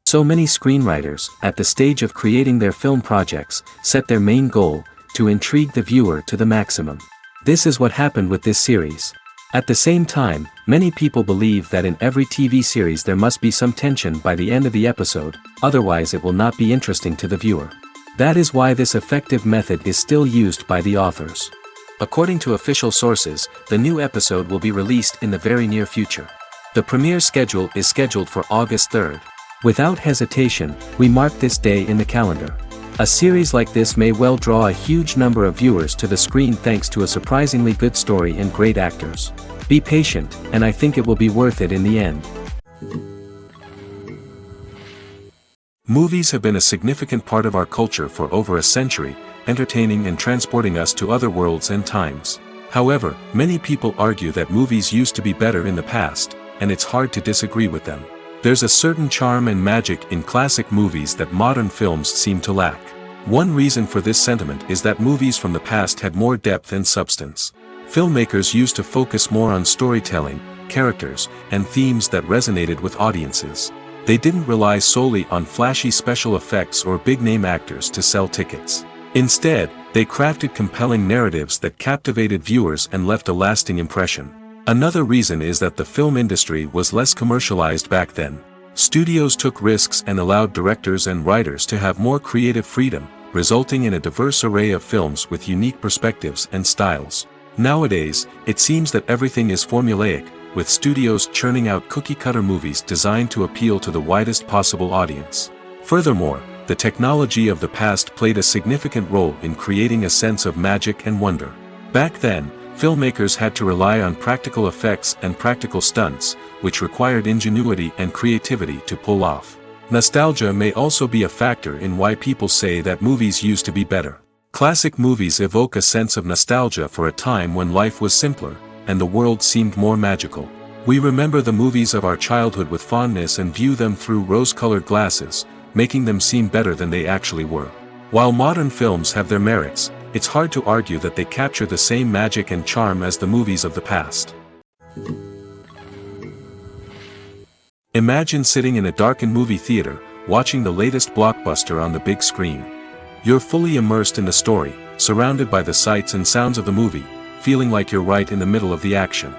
So many screenwriters, at the stage of creating their film projects, set their main goal, to intrigue the viewer to the maximum. This is what happened with this series. At the same time, many people believe that in every TV series there must be some tension by the end of the episode, otherwise it will not be interesting to the viewer. That is why this effective method is still used by the authors. According to official sources, the new episode will be released in the very near future. The premiere schedule is scheduled for August 3rd. Without hesitation, we mark this day in the calendar. A series like this may well draw a huge number of viewers to the screen thanks to a surprisingly good story and great actors. Be patient, and I think it will be worth it in the end. Movies have been a significant part of our culture for over a century, entertaining and transporting us to other worlds and times. However, many people argue that movies used to be better in the past, and it's hard to disagree with them. There's a certain charm and magic in classic movies that modern films seem to lack. One reason for this sentiment is that movies from the past had more depth and substance. Filmmakers used to focus more on storytelling, characters, and themes that resonated with audiences. They didn't rely solely on flashy special effects or big-name actors to sell tickets. Instead, they crafted compelling narratives that captivated viewers and left a lasting impression. Another reason is that the film industry was less commercialized back then. Studios took risks and allowed directors and writers to have more creative freedom, resulting in a diverse array of films with unique perspectives and styles. Nowadays, it seems that everything is formulaic, with studios churning out cookie-cutter movies designed to appeal to the widest possible audience. Furthermore, the technology of the past played a significant role in creating a sense of magic and wonder. Back then, filmmakers had to rely on practical effects and practical stunts, which required ingenuity and creativity to pull off. Nostalgia may also be a factor in why people say that movies used to be better. Classic movies evoke a sense of nostalgia for a time when life was simpler, and the world seemed more magical. We remember the movies of our childhood with fondness and view them through rose-colored glasses, making them seem better than they actually were. While modern films have their merits, it's hard to argue that they capture the same magic and charm as the movies of the past. Imagine sitting in a darkened movie theater, watching the latest blockbuster on the big screen. You're fully immersed in the story, surrounded by the sights and sounds of the movie, feeling like you're right in the middle of the action.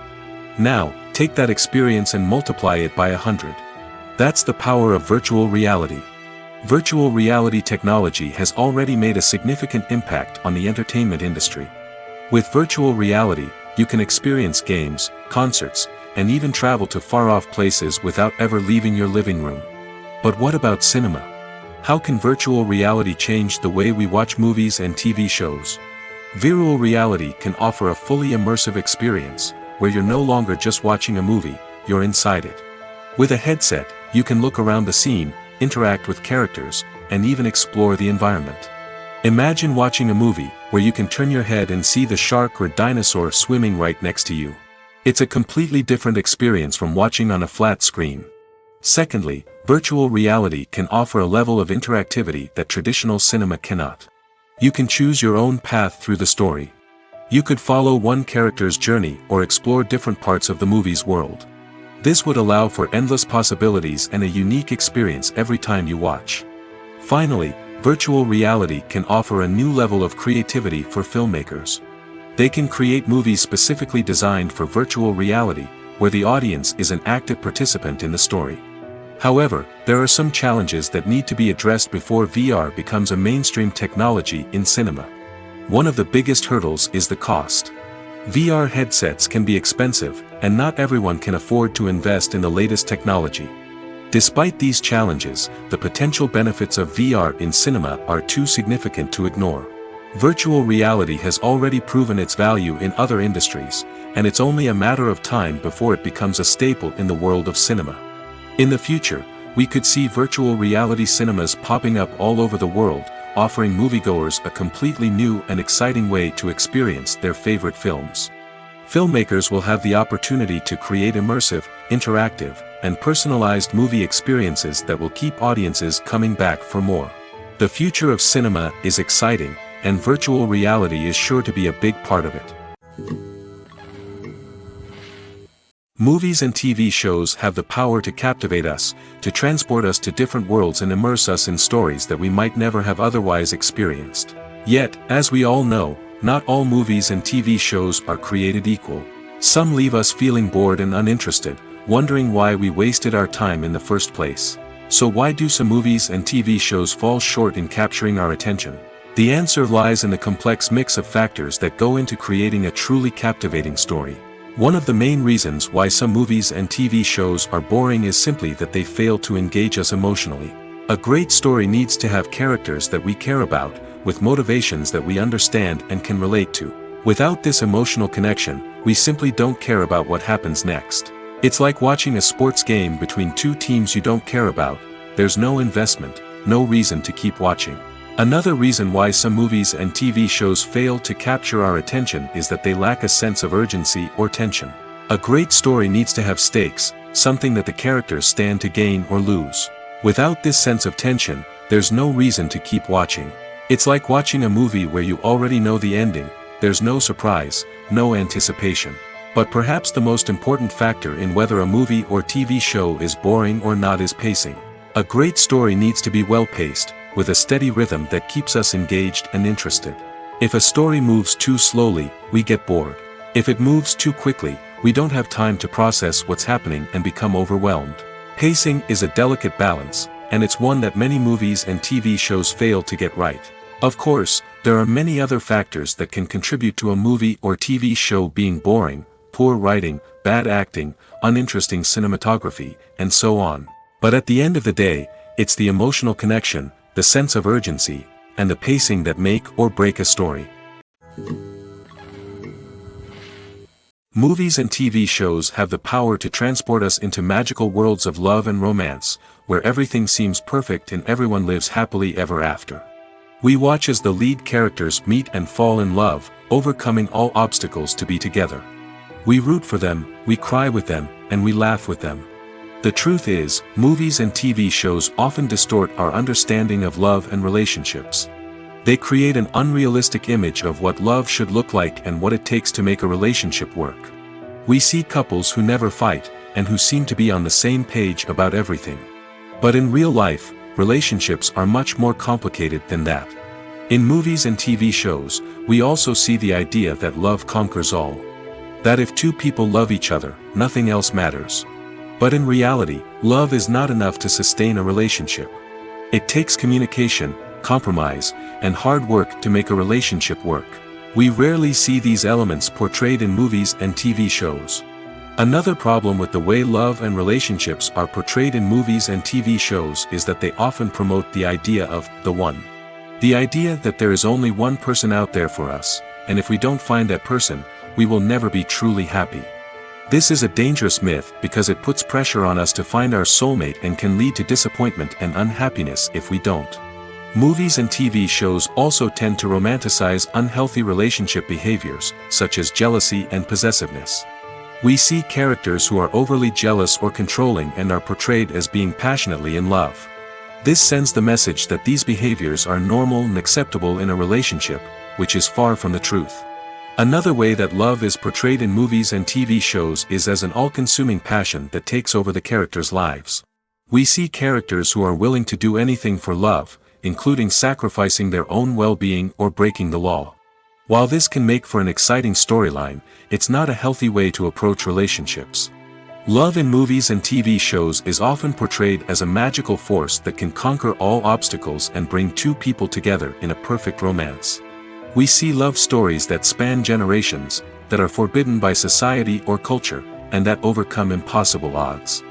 Now, take that experience and multiply it by 100. That's the power of virtual reality. Virtual reality technology has already made a significant impact on the entertainment industry. With virtual reality, you can experience games, concerts, and even travel to far-off places without ever leaving your living room. But what about cinema? How can virtual reality change the way we watch movies and TV shows? Virtual reality can offer a fully immersive experience, where you're no longer just watching a movie, you're inside it. With a headset, you can look around the scene, interact with characters, and even explore the environment. Imagine watching a movie where you can turn your head and see the shark or dinosaur swimming right next to you. It's a completely different experience from watching on a flat screen. Secondly, virtual reality can offer a level of interactivity that traditional cinema cannot. You can choose your own path through the story. You could follow one character's journey or explore different parts of the movie's world. This would allow for endless possibilities and a unique experience every time you watch. Finally, virtual reality can offer a new level of creativity for filmmakers. They can create movies specifically designed for virtual reality, where the audience is an active participant in the story. However, there are some challenges that need to be addressed before VR becomes a mainstream technology in cinema. One of the biggest hurdles is the cost. VR headsets can be expensive, and not everyone can afford to invest in the latest technology. Despite these challenges, the potential benefits of VR in cinema are too significant to ignore. Virtual reality has already proven its value in other industries, and it's only a matter of time before it becomes a staple in the world of cinema. In the future, we could see virtual reality cinemas popping up all over the world, offering moviegoers a completely new and exciting way to experience their favorite films. Filmmakers will have the opportunity to create immersive, interactive, and personalized movie experiences that will keep audiences coming back for more. The future of cinema is exciting, and virtual reality is sure to be a big part of it. Movies and TV shows have the power to captivate us, to transport us to different worlds and immerse us in stories that we might never have otherwise experienced. Yet, as we all know, not all movies and TV shows are created equal. Some leave us feeling bored and uninterested, wondering why we wasted our time in the first place. So why do some movies and TV shows fall short in capturing our attention? The answer lies in the complex mix of factors that go into creating a truly captivating story. One of the main reasons why some movies and TV shows are boring is simply that they fail to engage us emotionally. A great story needs to have characters that we care about, with motivations that we understand and can relate to. Without this emotional connection, we simply don't care about what happens next. It's like watching a sports game between two teams you don't care about. There's no investment, no reason to keep watching. Another reason why some movies and TV shows fail to capture our attention is that they lack a sense of urgency or tension. A great story needs to have stakes, something that the characters stand to gain or lose. Without this sense of tension, there's no reason to keep watching. It's like watching a movie where you already know the ending, there's no surprise, no anticipation. But perhaps the most important factor in whether a movie or TV show is boring or not is pacing. A great story needs to be well-paced, with a steady rhythm that keeps us engaged and interested. If a story moves too slowly, we get bored. If it moves too quickly, we don't have time to process what's happening and become overwhelmed. Pacing is a delicate balance, and it's one that many movies and TV shows fail to get right. Of course, there are many other factors that can contribute to a movie or TV show being boring: poor writing, bad acting, uninteresting cinematography, and so on. But at the end of the day, it's the emotional connection, the sense of urgency, and the pacing that make or break a story. Movies and TV shows have the power to transport us into magical worlds of love and romance, where everything seems perfect and everyone lives happily ever after. We watch as the lead characters meet and fall in love, overcoming all obstacles to be together. We root for them, we cry with them, and we laugh with them. The truth is, movies and TV shows often distort our understanding of love and relationships. They create an unrealistic image of what love should look like and what it takes to make a relationship work. We see couples who never fight, and who seem to be on the same page about everything. But in real life, relationships are much more complicated than that. In movies and TV shows, we also see the idea that love conquers all. That if two people love each other, nothing else matters. But in reality, love is not enough to sustain a relationship. It takes communication, compromise, and hard work to make a relationship work. We rarely see these elements portrayed in movies and TV shows. Another problem with the way love and relationships are portrayed in movies and TV shows is that they often promote the idea of the one. The idea that there is only one person out there for us, and if we don't find that person, we will never be truly happy. This is a dangerous myth because it puts pressure on us to find our soulmate and can lead to disappointment and unhappiness if we don't. Movies and TV shows also tend to romanticize unhealthy relationship behaviors, such as jealousy and possessiveness. We see characters who are overly jealous or controlling and are portrayed as being passionately in love. This sends the message that these behaviors are normal and acceptable in a relationship, which is far from the truth. Another way that love is portrayed in movies and TV shows is as an all-consuming passion that takes over the characters' lives. We see characters who are willing to do anything for love, including sacrificing their own well-being or breaking the law. While this can make for an exciting storyline, it's not a healthy way to approach relationships. Love in movies and TV shows is often portrayed as a magical force that can conquer all obstacles and bring two people together in a perfect romance. We see love stories that span generations, that are forbidden by society or culture, and that overcome impossible odds.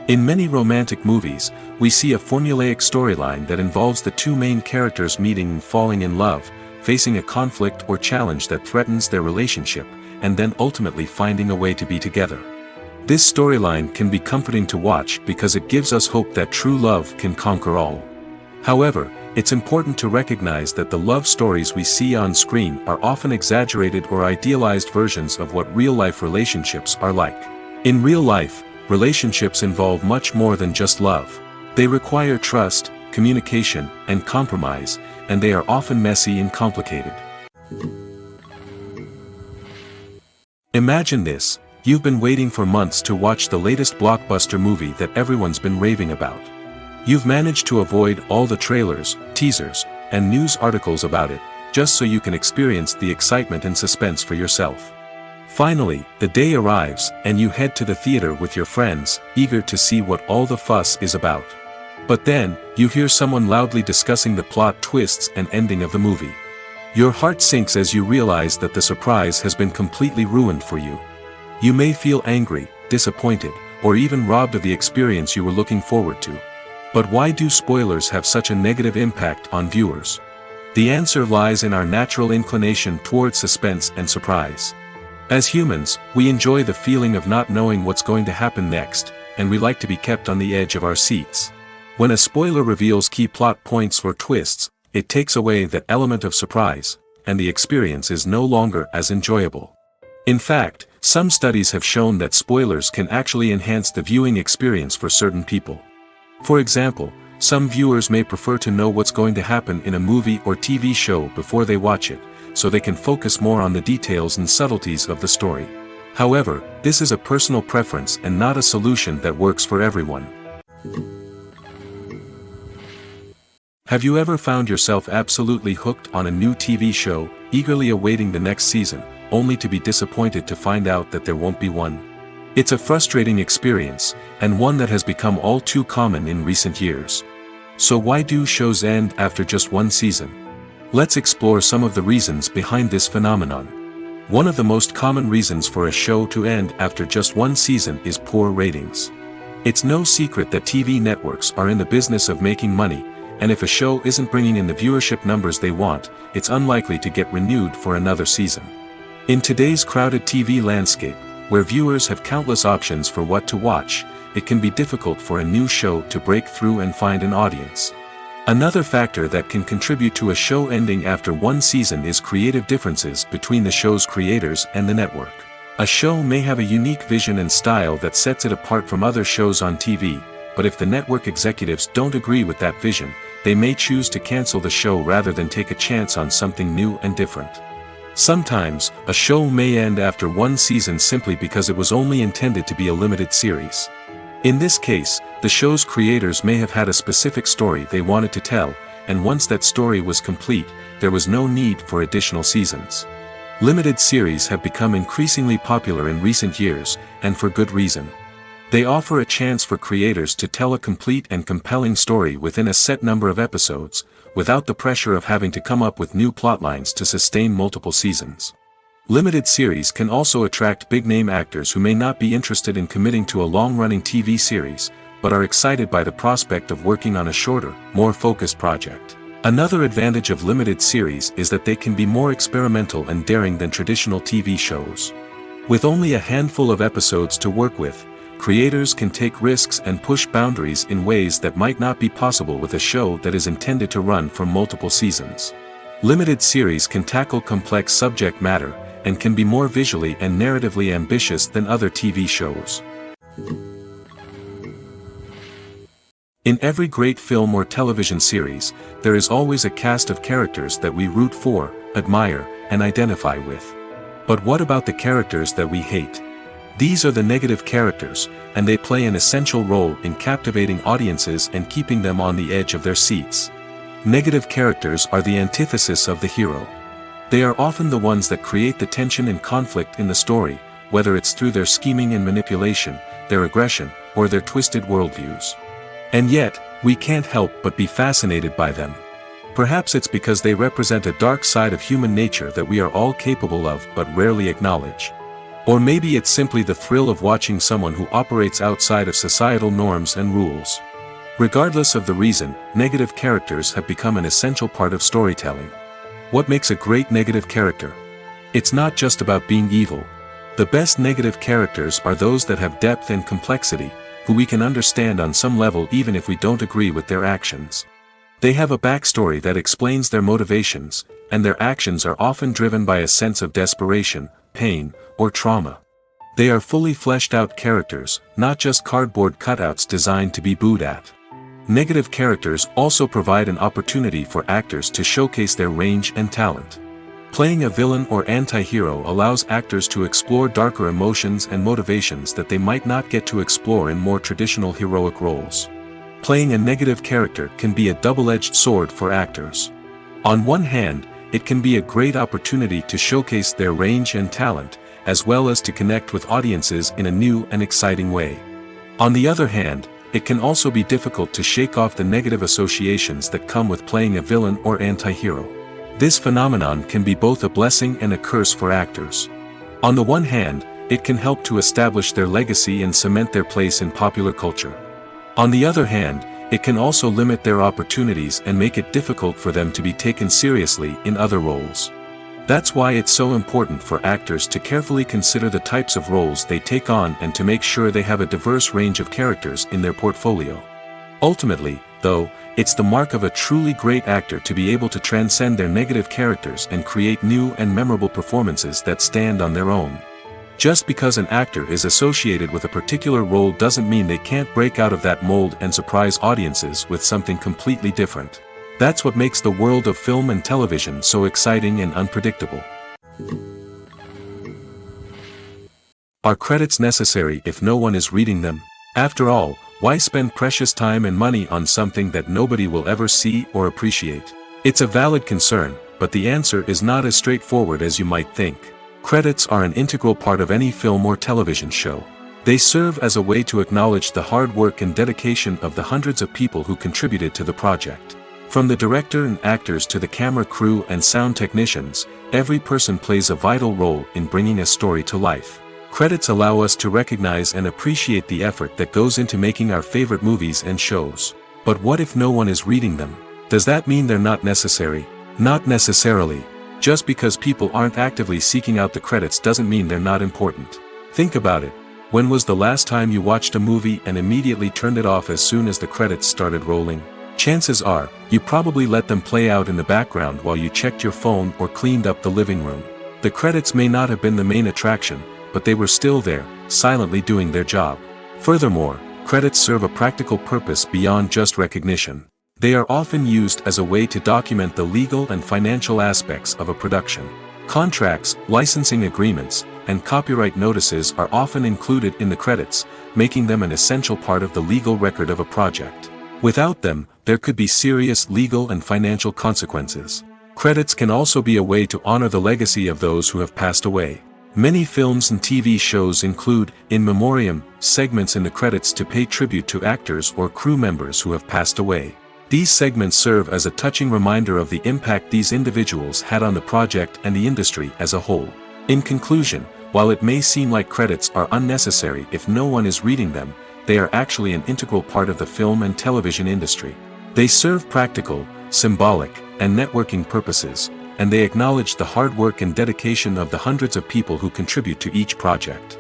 In many romantic movies, we see a formulaic storyline that involves the two main characters meeting and falling in love, facing a conflict or challenge that threatens their relationship, and then ultimately finding a way to be together. This storyline can be comforting to watch because it gives us hope that true love can conquer all. However, it's important to recognize that the love stories we see on screen are often exaggerated or idealized versions of what real-life relationships are like. In real life, relationships involve much more than just love. They require trust, communication, and compromise, and they are often messy and complicated. Imagine this: you've been waiting for months to watch the latest blockbuster movie that everyone's been raving about. You've managed to avoid all the trailers, teasers, and news articles about it, just so you can experience the excitement and suspense for yourself. Finally, the day arrives, and you head to the theater with your friends, eager to see what all the fuss is about. But then, you hear someone loudly discussing the plot twists and ending of the movie. Your heart sinks as you realize that the surprise has been completely ruined for you. You may feel angry, disappointed, or even robbed of the experience you were looking forward to. But why do spoilers have such a negative impact on viewers? The answer lies in our natural inclination towards suspense and surprise. As humans, we enjoy the feeling of not knowing what's going to happen next, and we like to be kept on the edge of our seats. When a spoiler reveals key plot points or twists, it takes away that element of surprise, and the experience is no longer as enjoyable. In fact, some studies have shown that spoilers can actually enhance the viewing experience for certain people. For example, some viewers may prefer to know what's going to happen in a movie or TV show before they watch it, so they can focus more on the details and subtleties of the story. However, this is a personal preference and not a solution that works for everyone. Have you ever found yourself absolutely hooked on a new TV show, eagerly awaiting the next season, only to be disappointed to find out that there won't be one? It's a frustrating experience, and one that has become all too common in recent years. So why do shows end after just one season? Let's explore some of the reasons behind this phenomenon. One of the most common reasons for a show to end after just one season is poor ratings. It's no secret that TV networks are in the business of making money, and if a show isn't bringing in the viewership numbers they want, it's unlikely to get renewed for another season. In today's crowded TV landscape, where viewers have countless options for what to watch, it can be difficult for a new show to break through and find an audience. Another factor that can contribute to a show ending after one season is creative differences between the show's creators and the network. A show may have a unique vision and style that sets it apart from other shows on TV, but if the network executives don't agree with that vision, they may choose to cancel the show rather than take a chance on something new and different. Sometimes, a show may end after one season simply because it was only intended to be a limited series. In this case, the show's creators may have had a specific story they wanted to tell, and once that story was complete, there was no need for additional seasons. Limited series have become increasingly popular in recent years, and for good reason. They offer a chance for creators to tell a complete and compelling story within a set number of episodes, without the pressure of having to come up with new plotlines to sustain multiple seasons. Limited series can also attract big-name actors who may not be interested in committing to a long-running TV series, but are excited by the prospect of working on a shorter, more focused project. Another advantage of limited series is that they can be more experimental and daring than traditional TV shows. With only a handful of episodes to work with, creators can take risks and push boundaries in ways that might not be possible with a show that is intended to run for multiple seasons. Limited series can tackle complex subject matter, and can be more visually and narratively ambitious than other TV shows. In every great film or television series, there is always a cast of characters that we root for, admire, and identify with. But what about the characters that we hate? These are the negative characters, and they play an essential role in captivating audiences and keeping them on the edge of their seats. Negative characters are the antithesis of the hero. They are often the ones that create the tension and conflict in the story, whether it's through their scheming and manipulation, their aggression, or their twisted worldviews. And yet, we can't help but be fascinated by them. Perhaps it's because they represent a dark side of human nature that we are all capable of but rarely acknowledge. Or maybe it's simply the thrill of watching someone who operates outside of societal norms and rules. Regardless of the reason, negative characters have become an essential part of storytelling. What makes a great negative character? It's not just about being evil. The best negative characters are those that have depth and complexity, who we can understand on some level even if we don't agree with their actions. They have a backstory that explains their motivations, and their actions are often driven by a sense of desperation, pain, or trauma. They are fully fleshed out characters, not just cardboard cutouts designed to be booed at. Negative characters also provide an opportunity for actors to showcase their range and talent. Playing a villain or anti-hero allows actors to explore darker emotions and motivations that they might not get to explore in more traditional heroic roles. Playing a negative character can be a double-edged sword for actors. On one hand, it can be a great opportunity to showcase their range and talent, as well as to connect with audiences in a new and exciting way. On the other hand, it can also be difficult to shake off the negative associations that come with playing a villain or anti-hero. This phenomenon can be both a blessing and a curse for actors. On the one hand, it can help to establish their legacy and cement their place in popular culture. On the other hand, it can also limit their opportunities and make it difficult for them to be taken seriously in other roles. That's why it's so important for actors to carefully consider the types of roles they take on and to make sure they have a diverse range of characters in their portfolio. Ultimately, though, it's the mark of a truly great actor to be able to transcend their negative characters and create new and memorable performances that stand on their own. Just because an actor is associated with a particular role doesn't mean they can't break out of that mold and surprise audiences with something completely different. That's what makes the world of film and television so exciting and unpredictable. Are credits necessary if no one is reading them? After all, why spend precious time and money on something that nobody will ever see or appreciate? It's a valid concern, but the answer is not as straightforward as you might think. Credits are an integral part of any film or television show. They serve as a way to acknowledge the hard work and dedication of the hundreds of people who contributed to the project. From the director and actors to the camera crew and sound technicians, every person plays a vital role in bringing a story to life. Credits allow us to recognize and appreciate the effort that goes into making our favorite movies and shows. But what if no one is reading them? Does that mean they're not necessary? Not necessarily. Just because people aren't actively seeking out the credits doesn't mean they're not important. Think about it. When was the last time you watched a movie and immediately turned it off as soon as the credits started rolling? Chances are, you probably let them play out in the background while you checked your phone or cleaned up the living room. The credits may not have been the main attraction, but they were still there, silently doing their job. Furthermore, credits serve a practical purpose beyond just recognition. They are often used as a way to document the legal and financial aspects of a production. Contracts, licensing agreements, and copyright notices are often included in the credits, making them an essential part of the legal record of a project. Without them, there could be serious legal and financial consequences. Credits can also be a way to honor the legacy of those who have passed away. Many films and TV shows include, in memoriam, segments in the credits to pay tribute to actors or crew members who have passed away. These segments serve as a touching reminder of the impact these individuals had on the project and the industry as a whole. In conclusion, while it may seem like credits are unnecessary if no one is reading them, they are actually an integral part of the film and television industry. They serve practical, symbolic, and networking purposes, and they acknowledge the hard work and dedication of the hundreds of people who contribute to each project.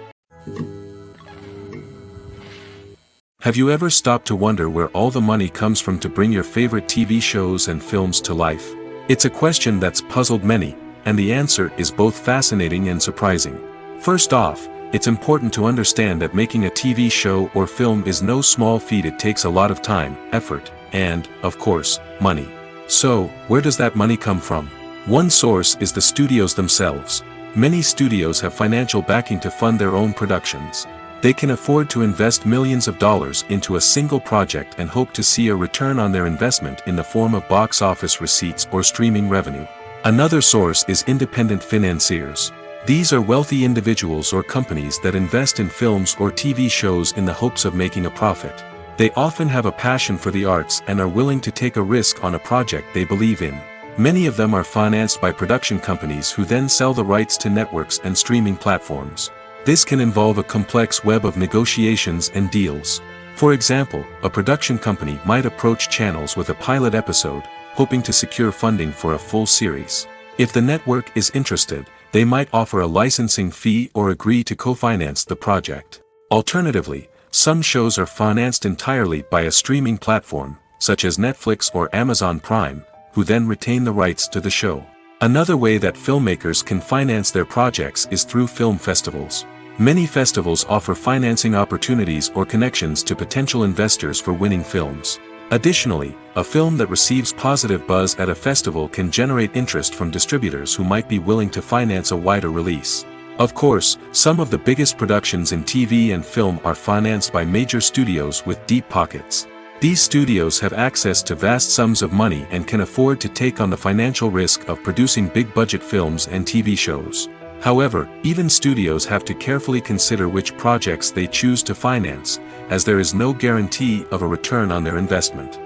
Have you ever stopped to wonder where all the money comes from to bring your favorite TV shows and films to life? It's a question that's puzzled many, and the answer is both fascinating and surprising. First off, it's important to understand that making a TV show or film is no small feat. It takes a lot of time, effort, and, of course, money. So, where does that money come from? One source is the studios themselves. Many studios have financial backing to fund their own productions. They can afford to invest millions of dollars into a single project and hope to see a return on their investment in the form of box office receipts or streaming revenue. Another source is independent financiers. These are wealthy individuals or companies that invest in films or TV shows in the hopes of making a profit. They often have a passion for the arts and are willing to take a risk on a project they believe in. Many of them are financed by production companies who then sell the rights to networks and streaming platforms. This can involve a complex web of negotiations and deals. For example, a production company might approach channels with a pilot episode, hoping to secure funding for a full series. If the network is interested, they might offer a licensing fee or agree to co-finance the project. Alternatively, some shows are financed entirely by a streaming platform, such as Netflix or Amazon Prime, who then retain the rights to the show. Another way that filmmakers can finance their projects is through film festivals. Many festivals offer financing opportunities or connections to potential investors for winning films. Additionally, a film that receives positive buzz at a festival can generate interest from distributors who might be willing to finance a wider release. Of course, some of the biggest productions in TV and film are financed by major studios with deep pockets. These studios have access to vast sums of money and can afford to take on the financial risk of producing big-budget films and TV shows. However, even studios have to carefully consider which projects they choose to finance, as there is no guarantee of a return on their investment.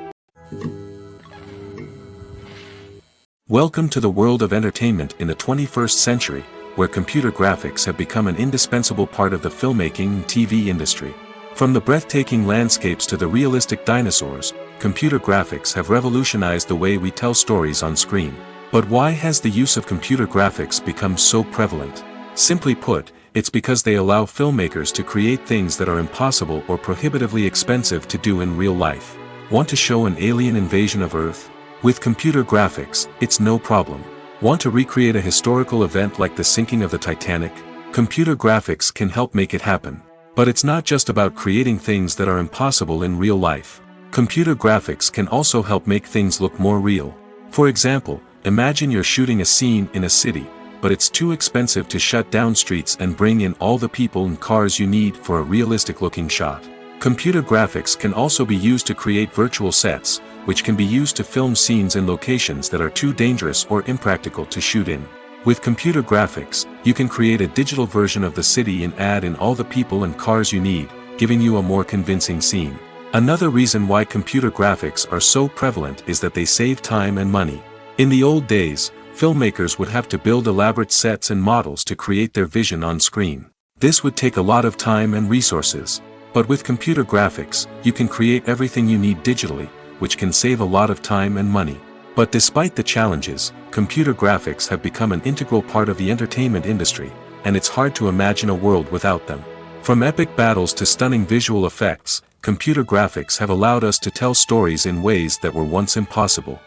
Welcome to the world of entertainment in the 21st century, where computer graphics have become an indispensable part of the filmmaking and TV industry. From the breathtaking landscapes to the realistic dinosaurs, computer graphics have revolutionized the way we tell stories on screen. But why has the use of computer graphics become so prevalent? Simply put, it's because they allow filmmakers to create things that are impossible or prohibitively expensive to do in real life. Want to show an alien invasion of Earth? With computer graphics, it's no problem. Want to recreate a historical event like the sinking of the Titanic? Computer graphics can help make it happen. But it's not just about creating things that are impossible in real life. Computer graphics can also help make things look more real. For example, imagine you're shooting a scene in a city, but it's too expensive to shut down streets and bring in all the people and cars you need for a realistic-looking shot. Computer graphics can also be used to create virtual sets, which can be used to film scenes in locations that are too dangerous or impractical to shoot in. With computer graphics, you can create a digital version of the city and add in all the people and cars you need, giving you a more convincing scene. Another reason why computer graphics are so prevalent is that they save time and money. In the old days, filmmakers would have to build elaborate sets and models to create their vision on screen. This would take a lot of time and resources. But with computer graphics, you can create everything you need digitally, which can save a lot of time and money. But despite the challenges, computer graphics have become an integral part of the entertainment industry, and it's hard to imagine a world without them. From epic battles to stunning visual effects, computer graphics have allowed us to tell stories in ways that were once impossible.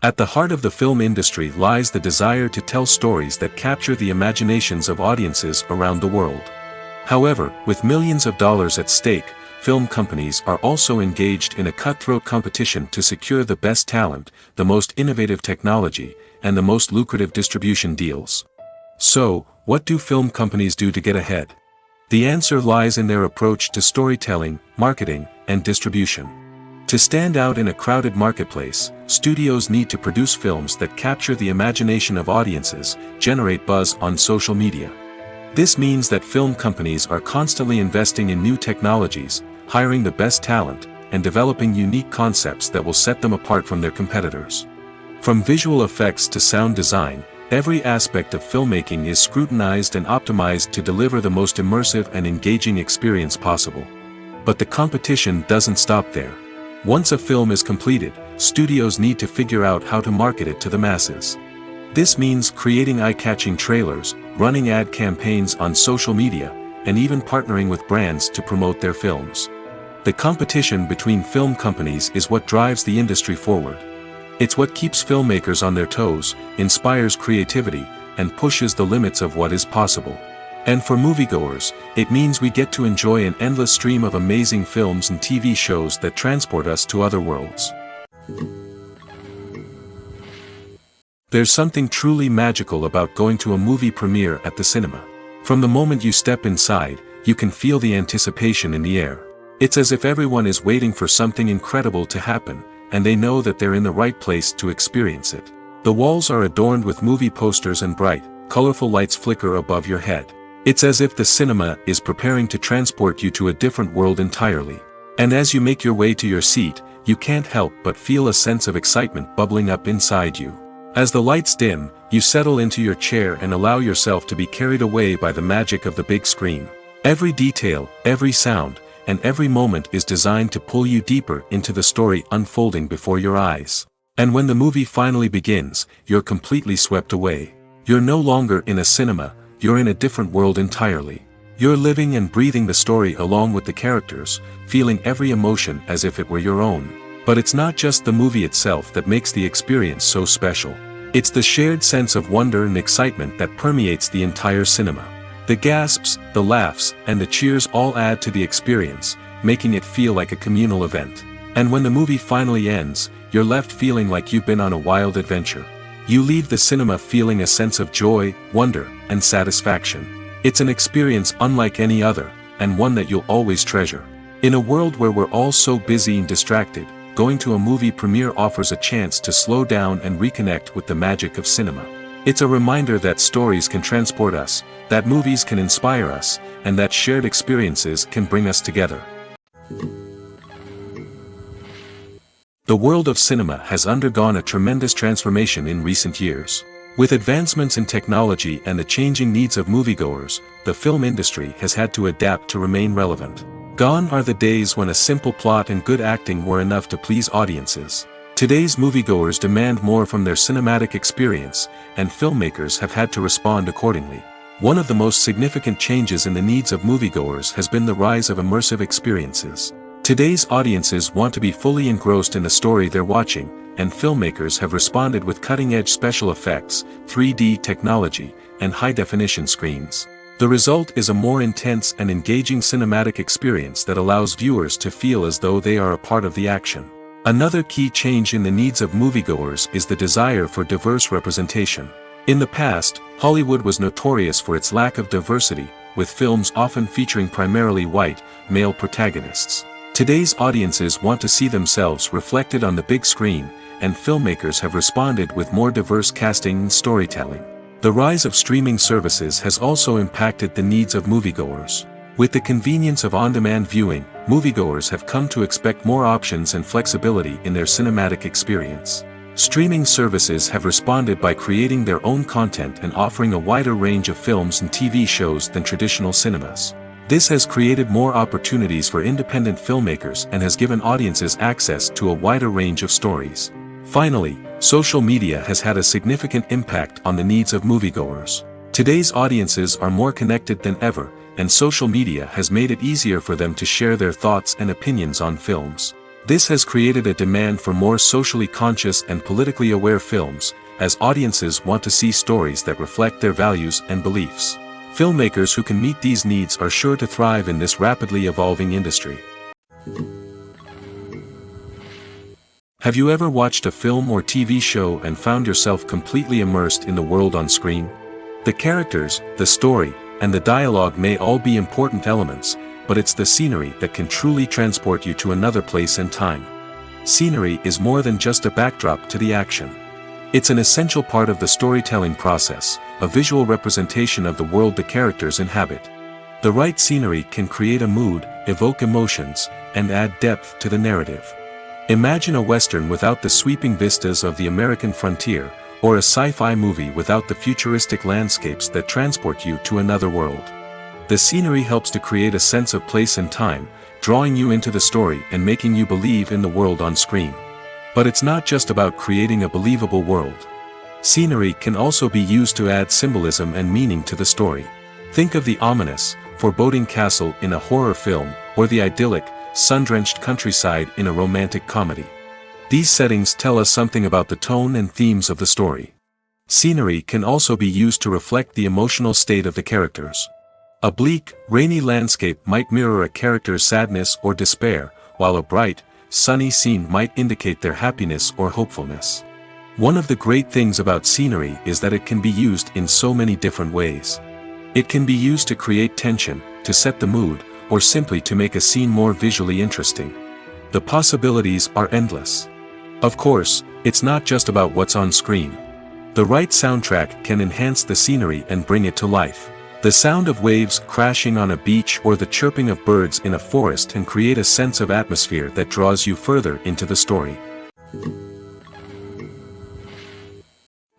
At the heart of the film industry lies the desire to tell stories that capture the imaginations of audiences around the world. However, with millions of dollars at stake, film companies are also engaged in a cutthroat competition to secure the best talent, the most innovative technology, and the most lucrative distribution deals. So, what do film companies do to get ahead? The answer lies in their approach to storytelling, marketing, and distribution. To stand out in a crowded marketplace, studios need to produce films that capture the imagination of audiences, generate buzz on social media. This means that film companies are constantly investing in new technologies, hiring the best talent, and developing unique concepts that will set them apart from their competitors. From visual effects to sound design, every aspect of filmmaking is scrutinized and optimized to deliver the most immersive and engaging experience possible. But the competition doesn't stop there. Once a film is completed, studios need to figure out how to market it to the masses. This means creating eye-catching trailers, running ad campaigns on social media, and even partnering with brands to promote their films. The competition between film companies is what drives the industry forward. It's what keeps filmmakers on their toes, inspires creativity, and pushes the limits of what is possible. And for moviegoers, it means we get to enjoy an endless stream of amazing films and TV shows that transport us to other worlds. There's something truly magical about going to a movie premiere at the cinema. From the moment you step inside, you can feel the anticipation in the air. It's as if everyone is waiting for something incredible to happen, and they know that they're in the right place to experience it. The walls are adorned with movie posters and bright, colorful lights flicker above your head. It's as if the cinema is preparing to transport you to a different world entirely. And as you make your way to your seat, you can't help but feel a sense of excitement bubbling up inside you. As the lights dim, you settle into your chair and allow yourself to be carried away by the magic of the big screen. Every detail, every sound, and every moment is designed to pull you deeper into the story unfolding before your eyes. And when the movie finally begins, you're completely swept away. You're no longer in a cinema, you're in a different world entirely. You're living and breathing the story along with the characters, feeling every emotion as if it were your own. But it's not just the movie itself that makes the experience so special. It's the shared sense of wonder and excitement that permeates the entire cinema. The gasps, the laughs, and the cheers all add to the experience, making it feel like a communal event. And when the movie finally ends, you're left feeling like you've been on a wild adventure. You leave the cinema feeling a sense of joy, wonder, and satisfaction. It's an experience unlike any other, and one that you'll always treasure. In a world where we're all so busy and distracted, going to a movie premiere offers a chance to slow down and reconnect with the magic of cinema. It's a reminder that stories can transport us, that movies can inspire us, and that shared experiences can bring us together. The world of cinema has undergone a tremendous transformation in recent years. With advancements in technology and the changing needs of moviegoers, the film industry has had to adapt to remain relevant. Gone are the days when a simple plot and good acting were enough to please audiences. Today's moviegoers demand more from their cinematic experience, and filmmakers have had to respond accordingly. One of the most significant changes in the needs of moviegoers has been the rise of immersive experiences. Today's audiences want to be fully engrossed in the story they're watching, and filmmakers have responded with cutting-edge special effects, 3D technology, and high-definition screens. The result is a more intense and engaging cinematic experience that allows viewers to feel as though they are a part of the action. Another key change in the needs of moviegoers is the desire for diverse representation. In the past, Hollywood was notorious for its lack of diversity, with films often featuring primarily white, male protagonists. Today's audiences want to see themselves reflected on the big screen, and filmmakers have responded with more diverse casting and storytelling. The rise of streaming services has also impacted the needs of moviegoers. With the convenience of on-demand viewing, moviegoers have come to expect more options and flexibility in their cinematic experience. Streaming services have responded by creating their own content and offering a wider range of films and TV shows than traditional cinemas. This has created more opportunities for independent filmmakers and has given audiences access to a wider range of stories. Finally, social media has had a significant impact on the needs of moviegoers. Today's audiences are more connected than ever, and social media has made it easier for them to share their thoughts and opinions on films. This has created a demand for more socially conscious and politically aware films, as audiences want to see stories that reflect their values and beliefs. Filmmakers who can meet these needs are sure to thrive in this rapidly evolving industry. Have you ever watched a film or TV show and found yourself completely immersed in the world on screen? The characters, the story, and the dialogue may all be important elements, but it's the scenery that can truly transport you to another place and time. Scenery is more than just a backdrop to the action. It's an essential part of the storytelling process, a visual representation of the world the characters inhabit. The right scenery can create a mood, evoke emotions, and add depth to the narrative. Imagine a Western without the sweeping vistas of the American frontier, or a sci-fi movie without the futuristic landscapes that transport you to another world. The scenery helps to create a sense of place and time, drawing you into the story and making you believe in the world on screen. But it's not just about creating a believable world. Scenery can also be used to add symbolism and meaning to the story. Think of the ominous, foreboding castle in a horror film, or the idyllic, sun-drenched countryside in a romantic comedy. These settings tell us something about the tone and themes of the story. Scenery can also be used to reflect the emotional state of the characters. A bleak, rainy landscape might mirror a character's sadness or despair, while a bright, sunny scene might indicate their happiness or hopefulness. One of the great things about scenery is that it can be used in so many different ways. It can be used to create tension, to set the mood, or simply to make a scene more visually interesting. The possibilities are endless. Of course, it's not just about what's on screen. The right soundtrack can enhance the scenery and bring it to life. The sound of waves crashing on a beach or the chirping of birds in a forest can create a sense of atmosphere that draws you further into the story.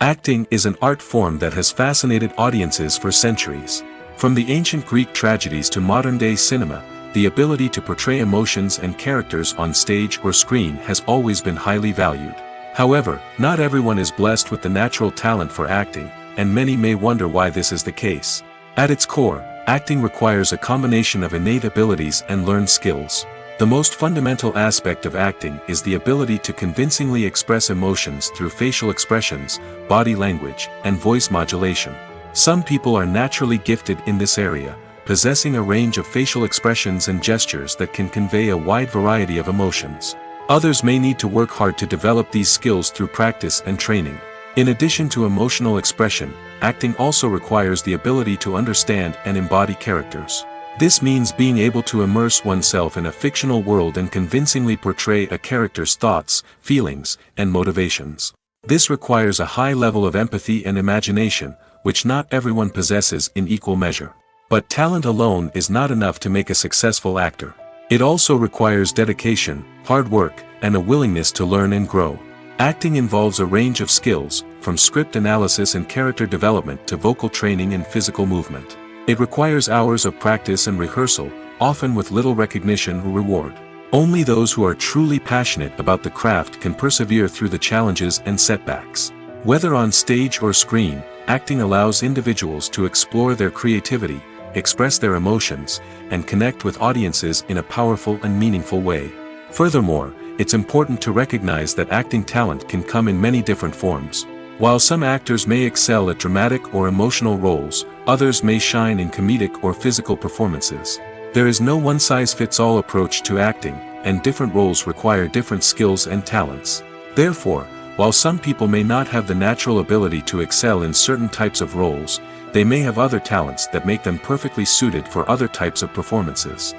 Acting is an art form that has fascinated audiences for centuries. From the ancient Greek tragedies to modern-day cinema, the ability to portray emotions and characters on stage or screen has always been highly valued. However, not everyone is blessed with the natural talent for acting, and many may wonder why this is the case. At its core, acting requires a combination of innate abilities and learned skills. The most fundamental aspect of acting is the ability to convincingly express emotions through facial expressions, body language, and voice modulation. Some people are naturally gifted in this area, possessing a range of facial expressions and gestures that can convey a wide variety of emotions. Others may need to work hard to develop these skills through practice and training. In addition to emotional expression, acting also requires the ability to understand and embody characters. This means being able to immerse oneself in a fictional world and convincingly portray a character's thoughts, feelings, and motivations. This requires a high level of empathy and imagination, which not everyone possesses in equal measure. But talent alone is not enough to make a successful actor. It also requires dedication, hard work, and a willingness to learn and grow. Acting involves a range of skills, from script analysis and character development to vocal training and physical movement. It requires hours of practice and rehearsal, often with little recognition or reward. Only those who are truly passionate about the craft can persevere through the challenges and setbacks. Whether on stage or screen, acting allows individuals to explore their creativity, express their emotions, and connect with audiences in a powerful and meaningful way. Furthermore, it's important to recognize that acting talent can come in many different forms. While some actors may excel at dramatic or emotional roles, others may shine in comedic or physical performances. There is no one-size-fits-all approach to acting, and different roles require different skills and talents. Therefore, while some people may not have the natural ability to excel in certain types of roles, they may have other talents that make them perfectly suited for other types of performances.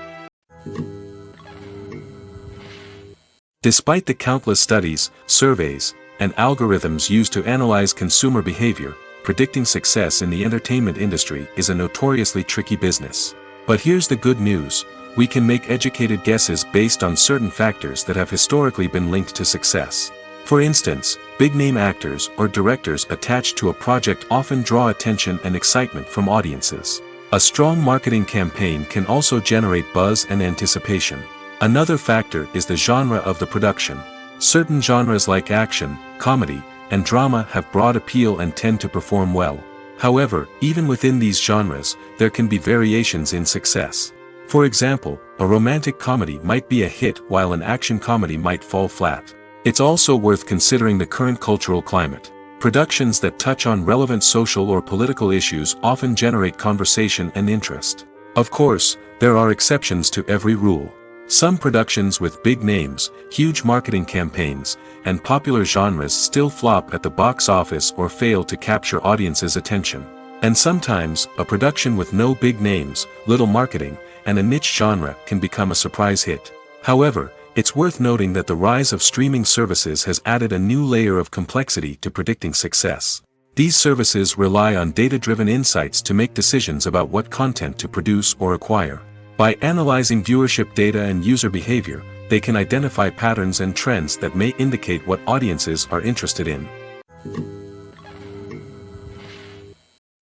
Despite the countless studies, surveys, and algorithms used to analyze consumer behavior, predicting success in the entertainment industry is a notoriously tricky business. But here's the good news: we can make educated guesses based on certain factors that have historically been linked to success. For instance, big-name actors or directors attached to a project often draw attention and excitement from audiences. A strong marketing campaign can also generate buzz and anticipation. Another factor is the genre of the production. Certain genres like action, comedy, and drama have broad appeal and tend to perform well. However, even within these genres, there can be variations in success. For example, a romantic comedy might be a hit while an action comedy might fall flat. It's also worth considering the current cultural climate. Productions that touch on relevant social or political issues often generate conversation and interest. Of course, there are exceptions to every rule. Some productions with big names, huge marketing campaigns, and popular genres still flop at the box office or fail to capture audiences' attention. And sometimes, a production with no big names, little marketing, and a niche genre can become a surprise hit. However, it's worth noting that the rise of streaming services has added a new layer of complexity to predicting success. These services rely on data-driven insights to make decisions about what content to produce or acquire. By analyzing viewership data and user behavior, they can identify patterns and trends that may indicate what audiences are interested in.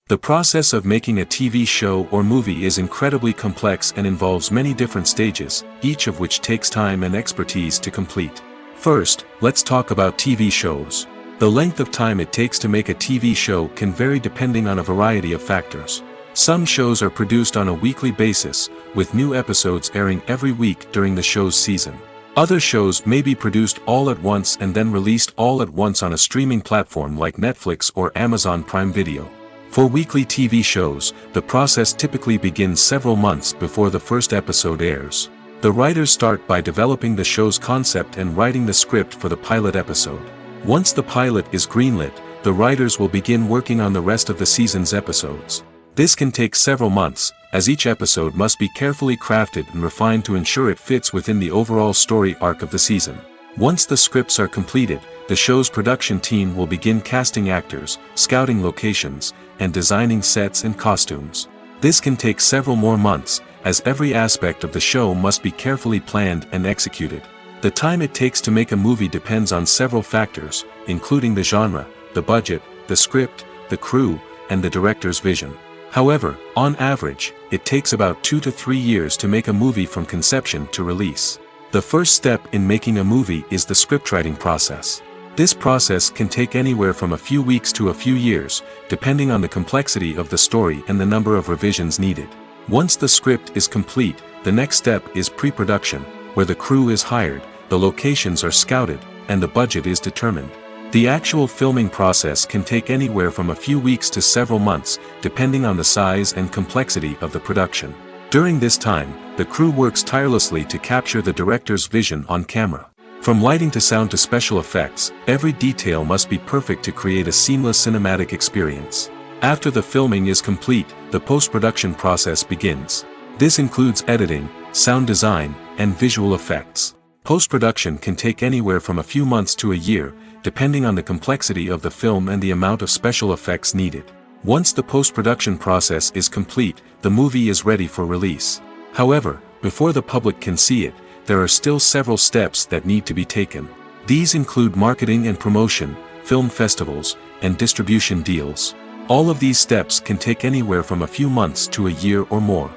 The process of making a TV show or movie is incredibly complex and involves many different stages, each of which takes time and expertise to complete. First, let's talk about TV shows. The length of time it takes to make a TV show can vary depending on a variety of factors. Some shows are produced on a weekly basis, with new episodes airing every week during the show's season. Other shows may be produced all at once and then released all at once on a streaming platform like Netflix or Amazon Prime Video. For weekly TV shows, the process typically begins several months before the first episode airs. The writers start by developing the show's concept and writing the script for the pilot episode. Once the pilot is greenlit, the writers will begin working on the rest of the season's episodes. This can take several months, as each episode must be carefully crafted and refined to ensure it fits within the overall story arc of the season. Once the scripts are completed, the show's production team will begin casting actors, scouting locations, and designing sets and costumes. This can take several more months, as every aspect of the show must be carefully planned and executed. The time it takes to make a movie depends on several factors, including the genre, the budget, the script, the crew, and the director's vision. However, on average, it takes about 2 to 3 years to make a movie from conception to release. The first step in making a movie is the scriptwriting process. This process can take anywhere from a few weeks to a few years, depending on the complexity of the story and the number of revisions needed. Once the script is complete, the next step is pre-production, where the crew is hired, the locations are scouted, and the budget is determined. The actual filming process can take anywhere from a few weeks to several months, depending on the size and complexity of the production. During this time, the crew works tirelessly to capture the director's vision on camera. From lighting to sound to special effects, every detail must be perfect to create a seamless cinematic experience. After the filming is complete, the post-production process begins. This includes editing, sound design, and visual effects. Post-production can take anywhere from a few months to a year, depending on the complexity of the film and the amount of special effects needed. Once the post-production process is complete, the movie is ready for release. However, before the public can see it, there are still several steps that need to be taken. These include marketing and promotion, film festivals, and distribution deals. All of these steps can take anywhere from a few months to a year or more.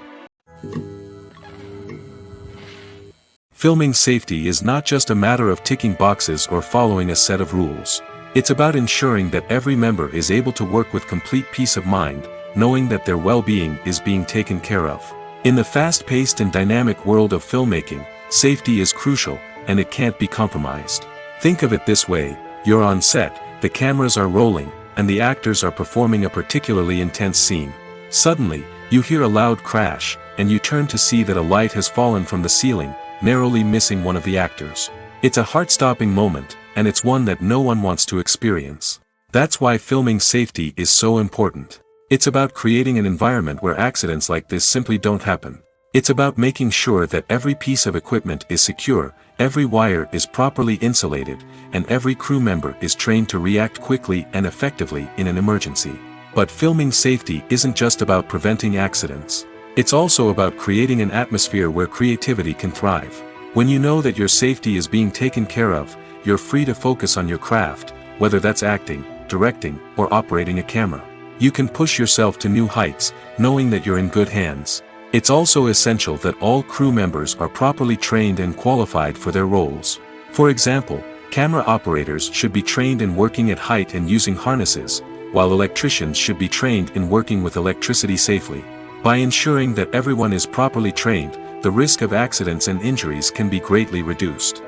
Filming safety is not just a matter of ticking boxes or following a set of rules. It's about ensuring that every member is able to work with complete peace of mind, knowing that their well-being is being taken care of. In the fast-paced and dynamic world of filmmaking, safety is crucial, and it can't be compromised. Think of it this way: you're on set, the cameras are rolling, and the actors are performing a particularly intense scene. Suddenly, you hear a loud crash, and you turn to see that a light has fallen from the ceiling, narrowly missing one of the actors. It's a heart-stopping moment, and it's one that no one wants to experience. That's why filming safety is so important. It's about creating an environment where accidents like this simply don't happen. It's about making sure that every piece of equipment is secure, every wire is properly insulated, and every crew member is trained to react quickly and effectively in an emergency. But filming safety isn't just about preventing accidents. It's also about creating an atmosphere where creativity can thrive. When you know that your safety is being taken care of, you're free to focus on your craft, whether that's acting, directing, or operating a camera. You can push yourself to new heights, knowing that you're in good hands. It's also essential that all crew members are properly trained and qualified for their roles. For example, camera operators should be trained in working at height and using harnesses, while electricians should be trained in working with electricity safely. By ensuring that everyone is properly trained, the risk of accidents and injuries can be greatly reduced.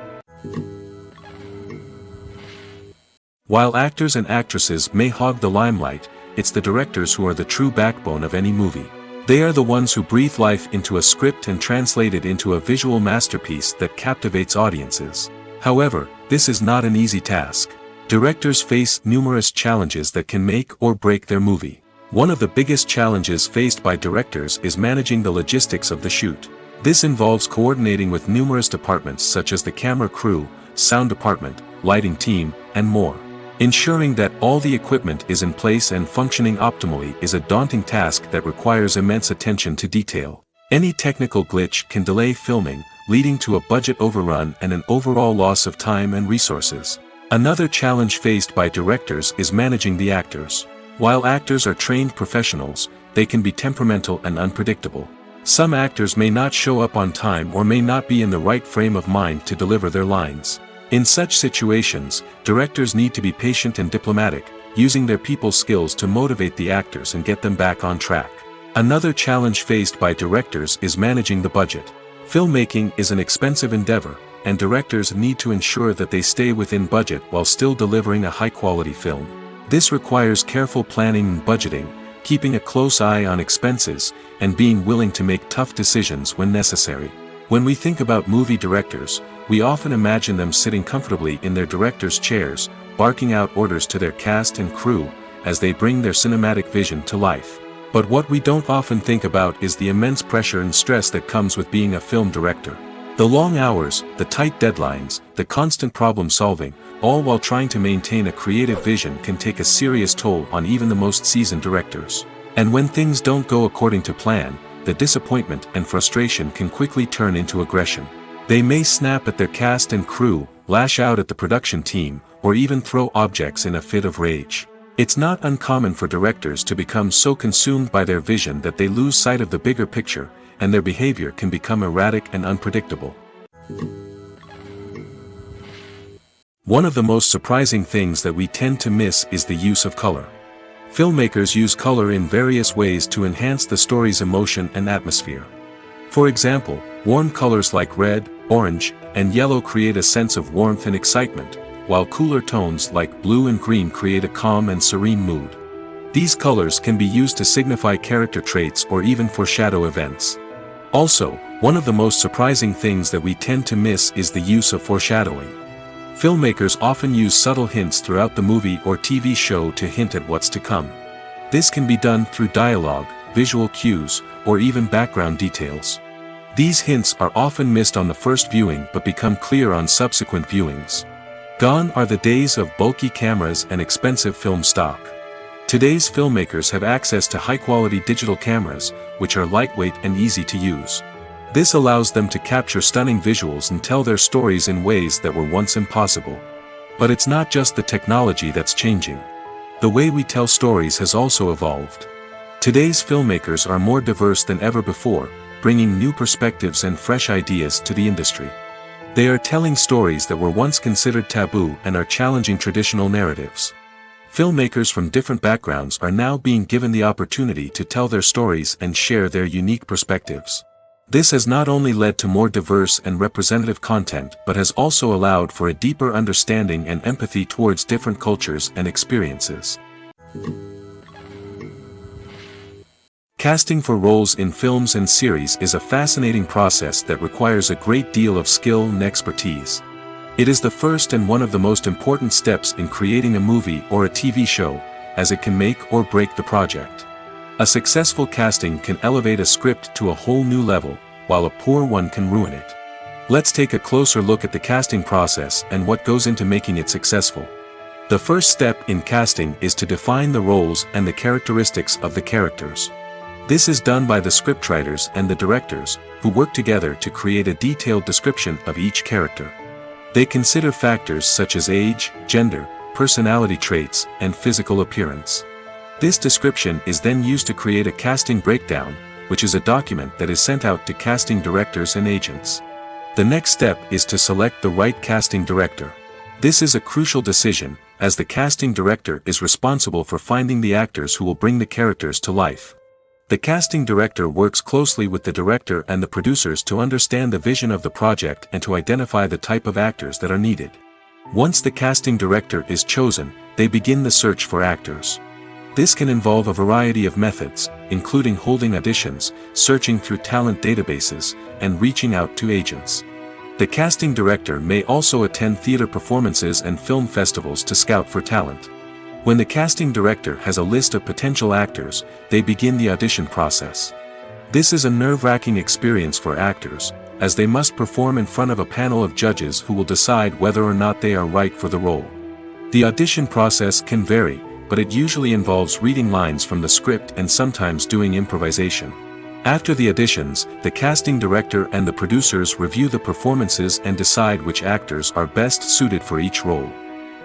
While actors and actresses may hog the limelight, it's the directors who are the true backbone of any movie. They are the ones who breathe life into a script and translate it into a visual masterpiece that captivates audiences. However, this is not an easy task. Directors face numerous challenges that can make or break their movie. One of the biggest challenges faced by directors is managing the logistics of the shoot. This involves coordinating with numerous departments such as the camera crew, sound department, lighting team, and more. Ensuring that all the equipment is in place and functioning optimally is a daunting task that requires immense attention to detail. Any technical glitch can delay filming, leading to a budget overrun and an overall loss of time and resources. Another challenge faced by directors is managing the actors. While actors are trained professionals, they can be temperamental and unpredictable. Some actors may not show up on time or may not be in the right frame of mind to deliver their lines. In such situations, directors need to be patient and diplomatic, using their people skills to motivate the actors and get them back on track. Another challenge faced by directors is managing the budget. Filmmaking is an expensive endeavor, and directors need to ensure that they stay within budget while still delivering a high-quality film. This requires careful planning and budgeting, keeping a close eye on expenses, and being willing to make tough decisions when necessary. When we think about movie directors, we often imagine them sitting comfortably in their director's chairs, barking out orders to their cast and crew, as they bring their cinematic vision to life. But what we don't often think about is the immense pressure and stress that comes with being a film director. The long hours, the tight deadlines, the constant problem solving, all while trying to maintain a creative vision can take a serious toll on even the most seasoned directors. And when things don't go according to plan, the disappointment and frustration can quickly turn into aggression. They may snap at their cast and crew, lash out at the production team, or even throw objects in a fit of rage. It's not uncommon for directors to become so consumed by their vision that they lose sight of the bigger picture, and their behavior can become erratic and unpredictable. One of the most surprising things that we tend to miss is the use of color. Filmmakers use color in various ways to enhance the story's emotion and atmosphere. For example, warm colors like red, orange, and yellow create a sense of warmth and excitement, while cooler tones like blue and green create a calm and serene mood. These colors can be used to signify character traits or even foreshadow events. Also, one of the most surprising things that we tend to miss is the use of foreshadowing. Filmmakers often use subtle hints throughout the movie or TV show to hint at what's to come. This can be done through dialogue, visual cues, or even background details. These hints are often missed on the first viewing but become clear on subsequent viewings. Gone are the days of bulky cameras and expensive film stock. Today's filmmakers have access to high-quality digital cameras, which are lightweight and easy to use. This allows them to capture stunning visuals and tell their stories in ways that were once impossible. But it's not just the technology that's changing. The way we tell stories has also evolved. Today's filmmakers are more diverse than ever before, bringing new perspectives and fresh ideas to the industry. They are telling stories that were once considered taboo and are challenging traditional narratives. Filmmakers from different backgrounds are now being given the opportunity to tell their stories and share their unique perspectives. This has not only led to more diverse and representative content but has also allowed for a deeper understanding and empathy towards different cultures and experiences. Casting for roles in films and series is a fascinating process that requires a great deal of skill and expertise. It is the first and one of the most important steps in creating a movie or a TV show, as it can make or break the project. A successful casting can elevate a script to a whole new level, while a poor one can ruin it. Let's take a closer look at the casting process and what goes into making it successful. The first step in casting is to define the roles and the characteristics of the characters. This is done by the scriptwriters and the directors, who work together to create a detailed description of each character. They consider factors such as age, gender, personality traits, and physical appearance. This description is then used to create a casting breakdown, which is a document that is sent out to casting directors and agents. The next step is to select the right casting director. This is a crucial decision, as the casting director is responsible for finding the actors who will bring the characters to life. The casting director works closely with the director and the producers to understand the vision of the project and to identify the type of actors that are needed. Once the casting director is chosen, they begin the search for actors. This can involve a variety of methods, including holding auditions, searching through talent databases, and reaching out to agents. The casting director may also attend theater performances and film festivals to scout for talent. When the casting director has a list of potential actors, they begin the audition process. This is a nerve-wracking experience for actors, as they must perform in front of a panel of judges who will decide whether or not they are right for the role. The audition process can vary, but it usually involves reading lines from the script and sometimes doing improvisation. After the auditions, the casting director and the producers review the performances and decide which actors are best suited for each role.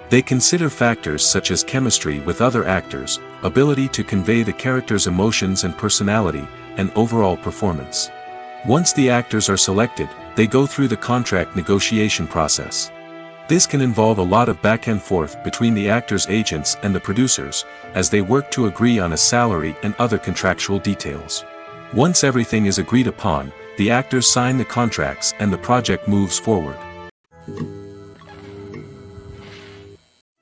They consider factors such as chemistry with other actors, ability to convey the character's emotions and personality, and overall performance. Once the actors are selected, they go through the contract negotiation process. This can involve a lot of back and forth between the actors' agents and the producers, as they work to agree on a salary and other contractual details. Once everything is agreed upon, the actors sign the contracts and the project moves forward.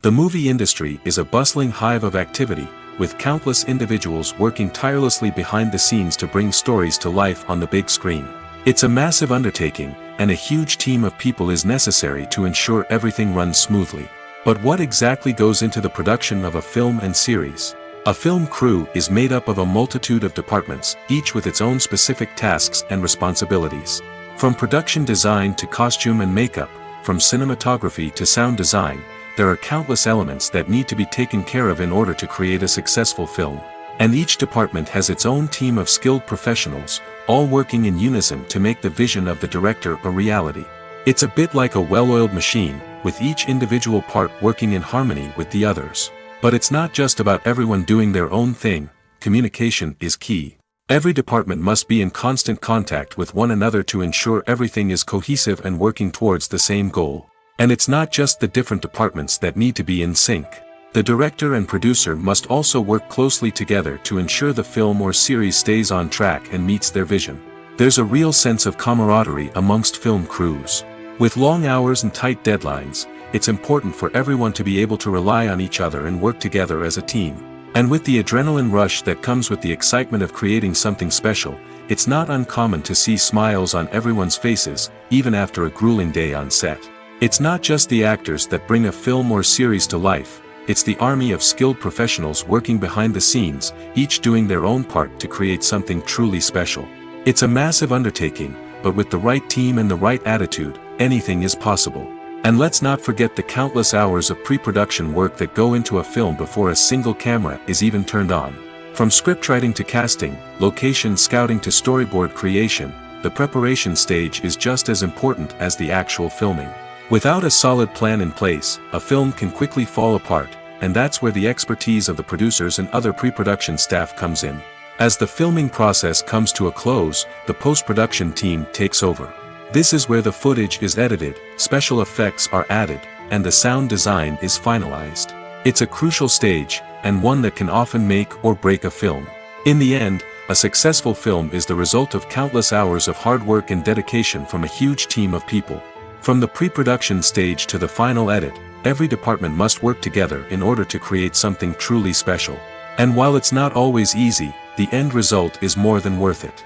The movie industry is a bustling hive of activity, with countless individuals working tirelessly behind the scenes to bring stories to life on the big screen. It's a massive undertaking, and a huge team of people is necessary to ensure everything runs smoothly. But what exactly goes into the production of a film and series? A film crew is made up of a multitude of departments, each with its own specific tasks and responsibilities. From production design to costume and makeup, from cinematography to sound design, there are countless elements that need to be taken care of in order to create a successful film. And each department has its own team of skilled professionals, all working in unison to make the vision of the director a reality. It's a bit like a well-oiled machine, with each individual part working in harmony with the others. But it's not just about everyone doing their own thing. Communication is key. Every department must be in constant contact with one another to ensure everything is cohesive and working towards the same goal. And it's not just the different departments that need to be in sync. The director and producer must also work closely together to ensure the film or series stays on track and meets their vision. There's a real sense of camaraderie amongst film crews. With long hours and tight deadlines, it's important for everyone to be able to rely on each other and work together as a team. And with the adrenaline rush that comes with the excitement of creating something special, it's not uncommon to see smiles on everyone's faces, even after a grueling day on set. It's not just the actors that bring a film or series to life. It's the army of skilled professionals working behind the scenes, each doing their own part to create something truly special. It's a massive undertaking, but with the right team and the right attitude, anything is possible. And let's not forget the countless hours of pre-production work that go into a film before a single camera is even turned on. From scriptwriting to casting, location scouting to storyboard creation, the preparation stage is just as important as the actual filming. Without a solid plan in place, a film can quickly fall apart, and that's where the expertise of the producers and other pre-production staff comes in. As the filming process comes to a close, the post-production team takes over. This is where the footage is edited, special effects are added, and the sound design is finalized. It's a crucial stage, and one that can often make or break a film. In the end, a successful film is the result of countless hours of hard work and dedication from a huge team of people. From the pre-production stage to the final edit, every department must work together in order to create something truly special. And while it's not always easy, the end result is more than worth it.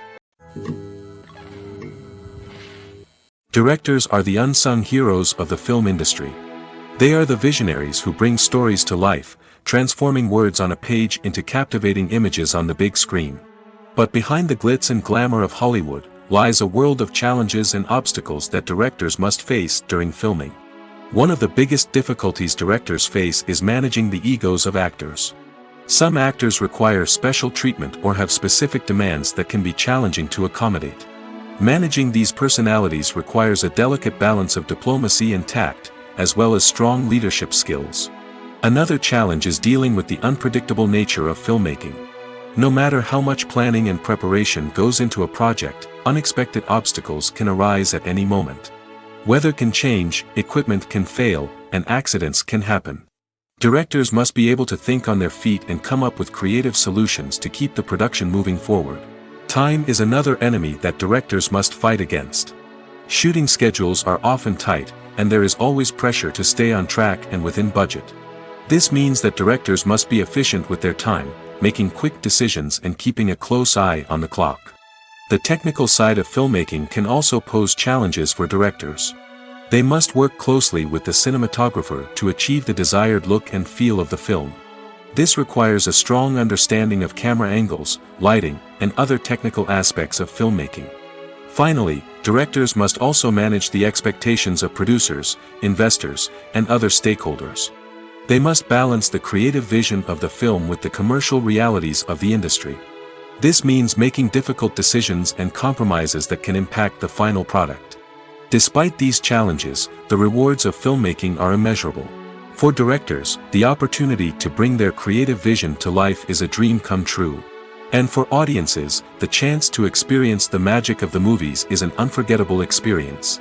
Directors are the unsung heroes of the film industry. They are the visionaries who bring stories to life, transforming words on a page into captivating images on the big screen. But behind the glitz and glamour of Hollywood, lies a world of challenges and obstacles that directors must face during filming. One of the biggest difficulties directors face is managing the egos of actors. Some actors require special treatment or have specific demands that can be challenging to accommodate. Managing these personalities requires a delicate balance of diplomacy and tact, as well as strong leadership skills. Another challenge is dealing with the unpredictable nature of filmmaking. No matter how much planning and preparation goes into a project, unexpected obstacles can arise at any moment. Weather can change, equipment can fail, and accidents can happen. Directors must be able to think on their feet and come up with creative solutions to keep the production moving forward. Time is another enemy that directors must fight against. Shooting schedules are often tight, and there is always pressure to stay on track and within budget. This means that directors must be efficient with their time, making quick decisions and keeping a close eye on the clock. The technical side of filmmaking can also pose challenges for directors. They must work closely with the cinematographer to achieve the desired look and feel of the film. This requires a strong understanding of camera angles, lighting, and other technical aspects of filmmaking. Finally, directors must also manage the expectations of producers, investors, and other stakeholders. They must balance the creative vision of the film with the commercial realities of the industry. This means making difficult decisions and compromises that can impact the final product. Despite these challenges, the rewards of filmmaking are immeasurable. For directors, the opportunity to bring their creative vision to life is a dream come true. And for audiences, the chance to experience the magic of the movies is an unforgettable experience.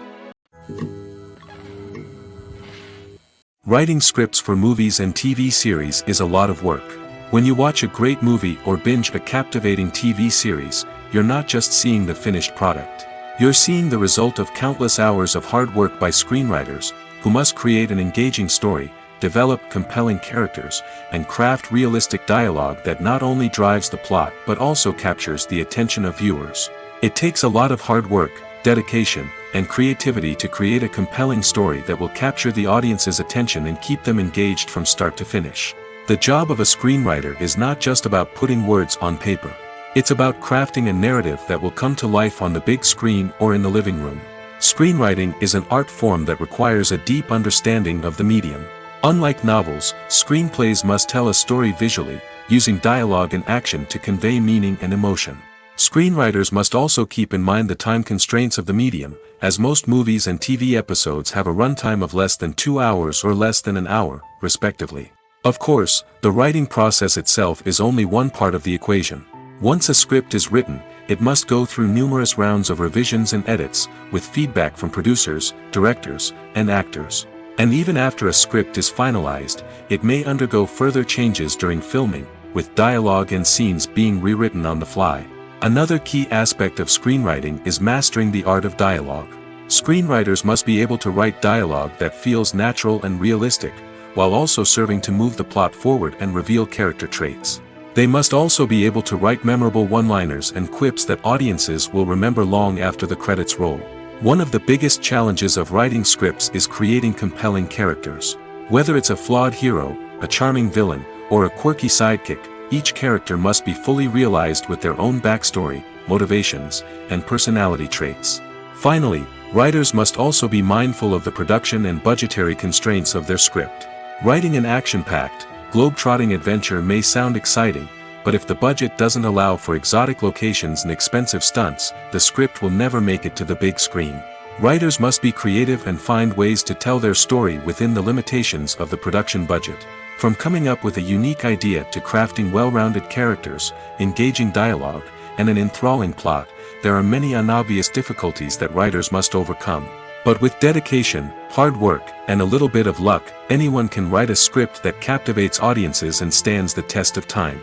Writing scripts for movies and TV series is a lot of work. When you watch a great movie or binge a captivating TV series, you're not just seeing the finished product. You're seeing the result of countless hours of hard work by screenwriters, who must create an engaging story, develop compelling characters, and craft realistic dialogue that not only drives the plot but also captures the attention of viewers. It takes a lot of hard work, dedication, and creativity to create a compelling story that will capture the audience's attention and keep them engaged from start to finish. The job of a screenwriter is not just about putting words on paper. It's about crafting a narrative that will come to life on the big screen or in the living room. Screenwriting is an art form that requires a deep understanding of the medium. Unlike novels, screenplays must tell a story visually, using dialogue and action to convey meaning and emotion. Screenwriters must also keep in mind the time constraints of the medium, as most movies and TV episodes have a runtime of less than 2 hours or less than an hour, respectively. Of course, the writing process itself is only one part of the equation. Once a script is written, it must go through numerous rounds of revisions and edits, with feedback from producers, directors, and actors. And even after a script is finalized, it may undergo further changes during filming, with dialogue and scenes being rewritten on the fly. Another key aspect of screenwriting is mastering the art of dialogue. Screenwriters must be able to write dialogue that feels natural and realistic, while also serving to move the plot forward and reveal character traits. They must also be able to write memorable one-liners and quips that audiences will remember long after the credits roll. One of the biggest challenges of writing scripts is creating compelling characters. Whether it's a flawed hero, a charming villain, or a quirky sidekick, each character must be fully realized with their own backstory, motivations, and personality traits. Finally, writers must also be mindful of the production and budgetary constraints of their script. Writing an action-packed, globe-trotting adventure may sound exciting, but if the budget doesn't allow for exotic locations and expensive stunts, the script will never make it to the big screen. Writers must be creative and find ways to tell their story within the limitations of the production budget. From coming up with a unique idea to crafting well-rounded characters, engaging dialogue, and an enthralling plot, there are many unobvious difficulties that writers must overcome. But with dedication, hard work, and a little bit of luck, anyone can write a script that captivates audiences and stands the test of time.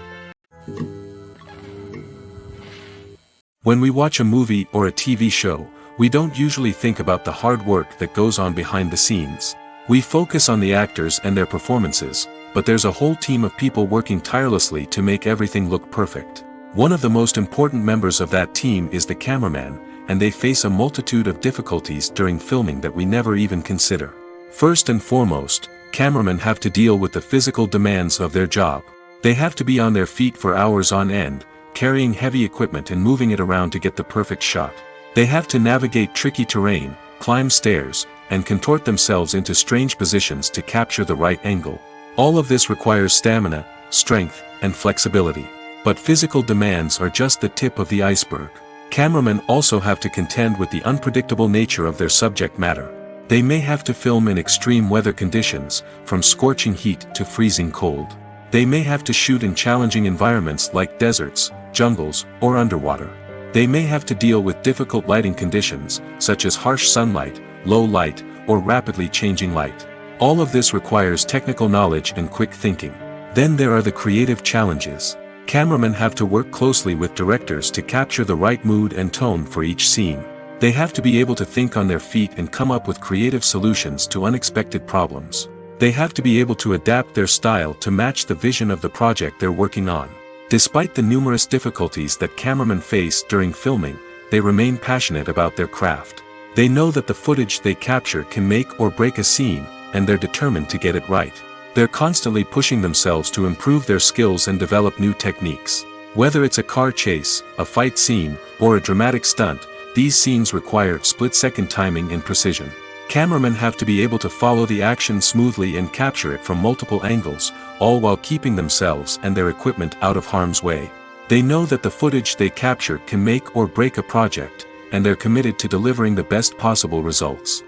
When we watch a movie or a TV show, we don't usually think about the hard work that goes on behind the scenes. We focus on the actors and their performances, but there's a whole team of people working tirelessly to make everything look perfect. One of the most important members of that team is the cameraman, and they face a multitude of difficulties during filming that we never even consider. First and foremost, cameramen have to deal with the physical demands of their job. They have to be on their feet for hours on end, carrying heavy equipment and moving it around to get the perfect shot. They have to navigate tricky terrain, climb stairs, and contort themselves into strange positions to capture the right angle. All of this requires stamina, strength, and flexibility. But physical demands are just the tip of the iceberg. Cameramen also have to contend with the unpredictable nature of their subject matter. They may have to film in extreme weather conditions, from scorching heat to freezing cold. They may have to shoot in challenging environments like deserts, jungles, or underwater. They may have to deal with difficult lighting conditions, such as harsh sunlight, low light, or rapidly changing light. All of this requires technical knowledge and quick thinking. Then there are the creative challenges. Cameramen have to work closely with directors to capture the right mood and tone for each scene. They have to be able to think on their feet and come up with creative solutions to unexpected problems. They have to be able to adapt their style to match the vision of the project they're working on. Despite the numerous difficulties that cameramen face during filming, they remain passionate about their craft. They know that the footage they capture can make or break a scene, and they're determined to get it right. They're constantly pushing themselves to improve their skills and develop new techniques. Whether it's a car chase, a fight scene, or a dramatic stunt, these scenes require split-second timing and precision. Cameramen have to be able to follow the action smoothly and capture it from multiple angles, all while keeping themselves and their equipment out of harm's way. They know that the footage they capture can make or break a project, and they're committed to delivering the best possible results.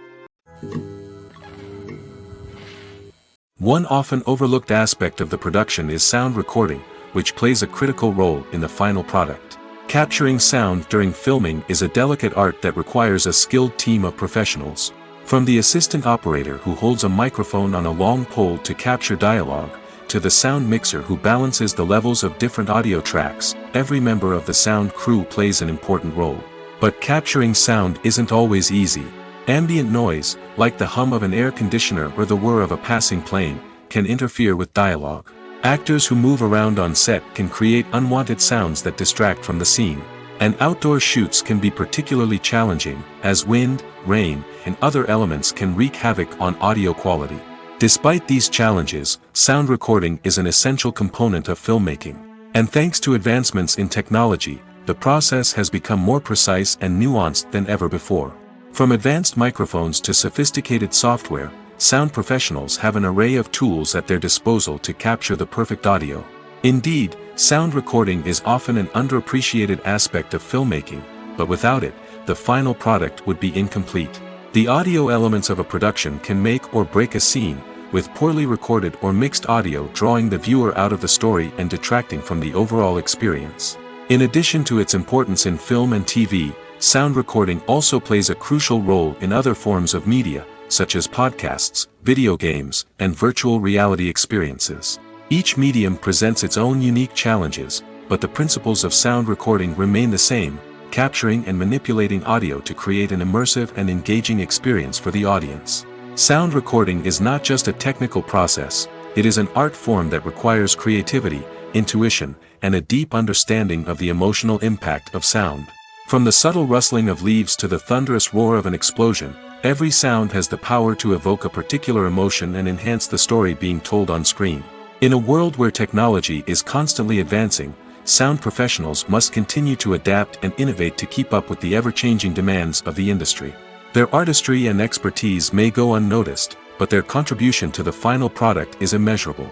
One often overlooked aspect of the production is sound recording, which plays a critical role in the final product. Capturing sound during filming is a delicate art that requires a skilled team of professionals. From the assistant operator who holds a microphone on a long pole to capture dialogue, to the sound mixer who balances the levels of different audio tracks, every member of the sound crew plays an important role. But capturing sound isn't always easy. Ambient noise, like the hum of an air conditioner or the whir of a passing plane, can interfere with dialogue. Actors who move around on set can create unwanted sounds that distract from the scene. And outdoor shoots can be particularly challenging, as wind, rain, and other elements can wreak havoc on audio quality. Despite these challenges, sound recording is an essential component of filmmaking. And thanks to advancements in technology, the process has become more precise and nuanced than ever before. From advanced microphones to sophisticated software, sound professionals have an array of tools at their disposal to capture the perfect audio. Indeed, sound recording is often an underappreciated aspect of filmmaking, but without it, the final product would be incomplete. The audio elements of a production can make or break a scene, with poorly recorded or mixed audio drawing the viewer out of the story and detracting from the overall experience. In addition to its importance in film and TV, sound recording also plays a crucial role in other forms of media, such as podcasts, video games, and virtual reality experiences. Each medium presents its own unique challenges, but the principles of sound recording remain the same, capturing and manipulating audio to create an immersive and engaging experience for the audience. Sound recording is not just a technical process, it is an art form that requires creativity, intuition, and a deep understanding of the emotional impact of sound. From the subtle rustling of leaves to the thunderous roar of an explosion, every sound has the power to evoke a particular emotion and enhance the story being told on screen. In a world where technology is constantly advancing, sound professionals must continue to adapt and innovate to keep up with the ever-changing demands of the industry. Their artistry and expertise may go unnoticed, but their contribution to the final product is immeasurable.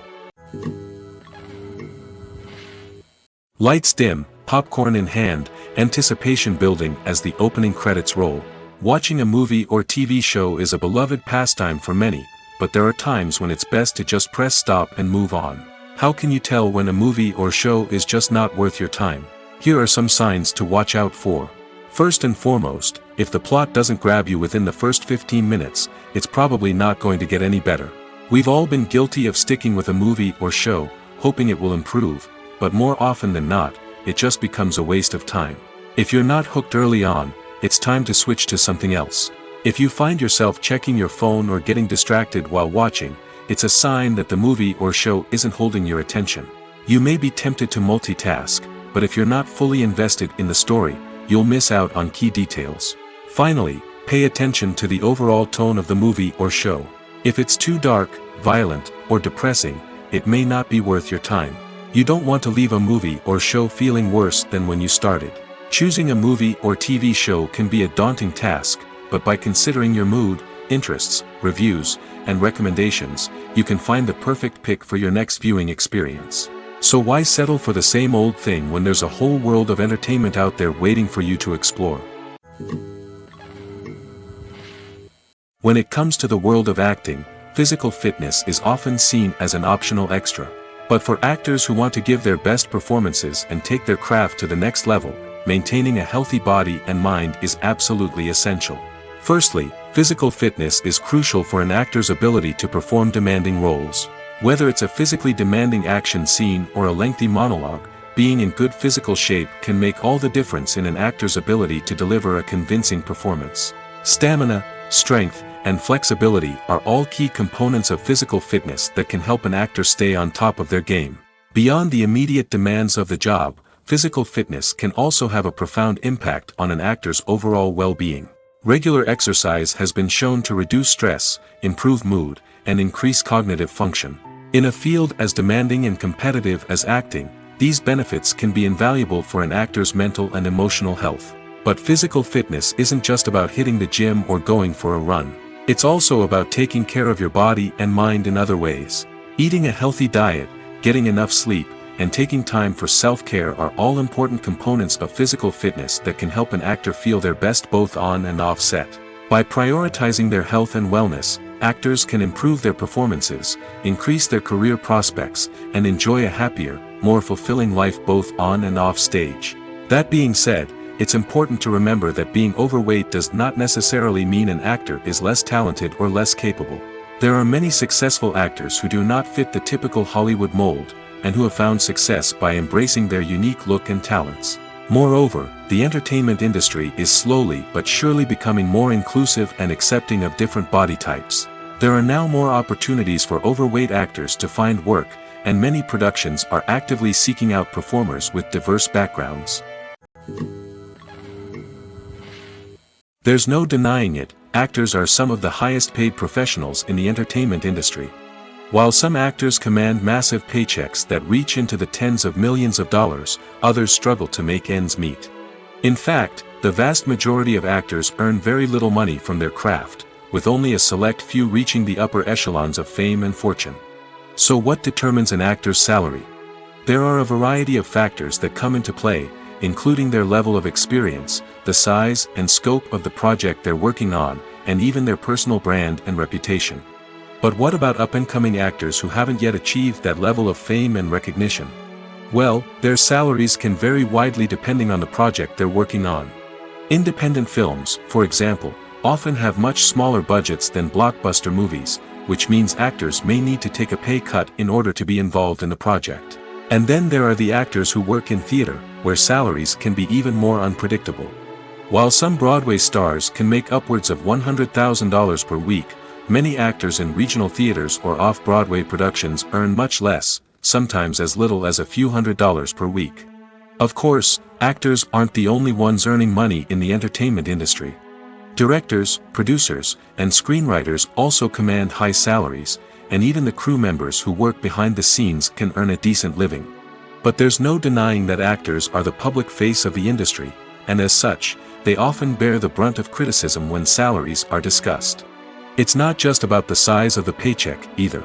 Lights dim, popcorn in hand, anticipation building as the opening credits roll. Watching a movie or TV show is a beloved pastime for many, but there are times when it's best to just press stop and move on. How can you tell when a movie or show is just not worth your time? Here are some signs to watch out for. First and foremost, if the plot doesn't grab you within the first 15 minutes, it's probably not going to get any better. We've all been guilty of sticking with a movie or show, hoping it will improve, but more often than not, it just becomes a waste of time. If you're not hooked early on, it's time to switch to something else. If you find yourself checking your phone or getting distracted while watching, it's a sign that the movie or show isn't holding your attention. You may be tempted to multitask, but if you're not fully invested in the story, you'll miss out on key details. Finally, pay attention to the overall tone of the movie or show. If it's too dark, violent, or depressing, it may not be worth your time. You don't want to leave a movie or show feeling worse than when you started. Choosing a movie or TV show can be a daunting task, but by considering your mood, interests, reviews, and recommendations, you can find the perfect pick for your next viewing experience. So why settle for the same old thing when there's a whole world of entertainment out there waiting for you to explore? When it comes to the world of acting, physical fitness is often seen as an optional extra. But for actors who want to give their best performances and take their craft to the next level, maintaining a healthy body and mind is absolutely essential. Firstly, physical fitness is crucial for an actor's ability to perform demanding roles. Whether it's a physically demanding action scene or a lengthy monologue, being in good physical shape can make all the difference in an actor's ability to deliver a convincing performance. Stamina, strength, and flexibility are all key components of physical fitness that can help an actor stay on top of their game. Beyond the immediate demands of the job, physical fitness can also have a profound impact on an actor's overall well-being. Regular exercise has been shown to reduce stress, improve mood, and increase cognitive function. In a field as demanding and competitive as acting, these benefits can be invaluable for an actor's mental and emotional health. But physical fitness isn't just about hitting the gym or going for a run. It's also about taking care of your body and mind in other ways. Eating a healthy diet, getting enough sleep, and taking time for self-care are all important components of physical fitness that can help an actor feel their best both on and off set. By prioritizing their health and wellness, actors can improve their performances, increase their career prospects, and enjoy a happier, more fulfilling life both on and off stage. That being said, it's important to remember that being overweight does not necessarily mean an actor is less talented or less capable. There are many successful actors who do not fit the typical Hollywood mold, and who have found success by embracing their unique look and talents. Moreover, the entertainment industry is slowly but surely becoming more inclusive and accepting of different body types. There are now more opportunities for overweight actors to find work, and many productions are actively seeking out performers with diverse backgrounds. There's no denying it, actors are some of the highest paid professionals in the entertainment industry. While some actors command massive paychecks that reach into the tens of millions of dollars, others struggle to make ends meet. In fact, the vast majority of actors earn very little money from their craft, with only a select few reaching the upper echelons of fame and fortune. So what determines an actor's salary? There are a variety of factors that come into play, including their level of experience, the size and scope of the project they're working on, and even their personal brand and reputation. But what about up-and-coming actors who haven't yet achieved that level of fame and recognition? Well, their salaries can vary widely depending on the project they're working on. Independent films, for example, often have much smaller budgets than blockbuster movies, which means actors may need to take a pay cut in order to be involved in the project. And then there are the actors who work in theater, where salaries can be even more unpredictable. While some Broadway stars can make upwards of $100,000 per week, many actors in regional theaters or off-Broadway productions earn much less, sometimes as little as a few $100s per week. Of course, actors aren't the only ones earning money in the entertainment industry. Directors, producers, and screenwriters also command high salaries, and even the crew members who work behind the scenes can earn a decent living. But there's no denying that actors are the public face of the industry, and as such, they often bear the brunt of criticism when salaries are discussed. It's not just about the size of the paycheck, either.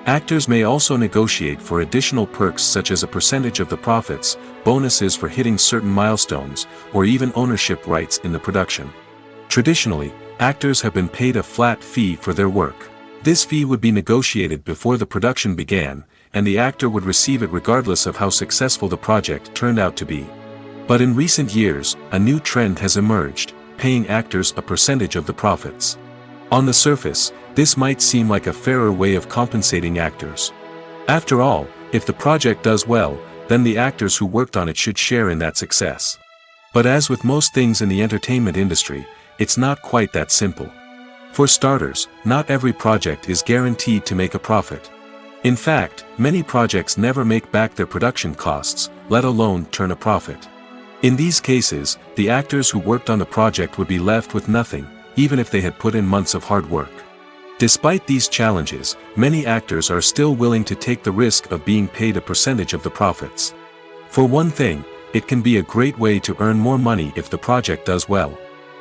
Actors may also negotiate for additional perks such as a percentage of the profits, bonuses for hitting certain milestones, or even ownership rights in the production. Traditionally, actors have been paid a flat fee for their work. This fee would be negotiated before the production began, and the actor would receive it regardless of how successful the project turned out to be. But in recent years, a new trend has emerged, paying actors a percentage of the profits. On the surface, this might seem like a fairer way of compensating actors. After all, if the project does well, then the actors who worked on it should share in that success. But as with most things in the entertainment industry, it's not quite that simple. For starters, not every project is guaranteed to make a profit. In fact, many projects never make back their production costs, let alone turn a profit. In these cases, the actors who worked on the project would be left with nothing, even if they had put in months of hard work. Despite these challenges, many actors are still willing to take the risk of being paid a percentage of the profits. For one thing, it can be a great way to earn more money if the project does well.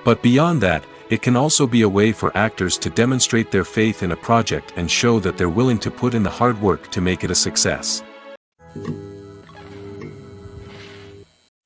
But beyond that, it can also be a way for actors to demonstrate their faith in a project and show that they're willing to put in the hard work to make it a success.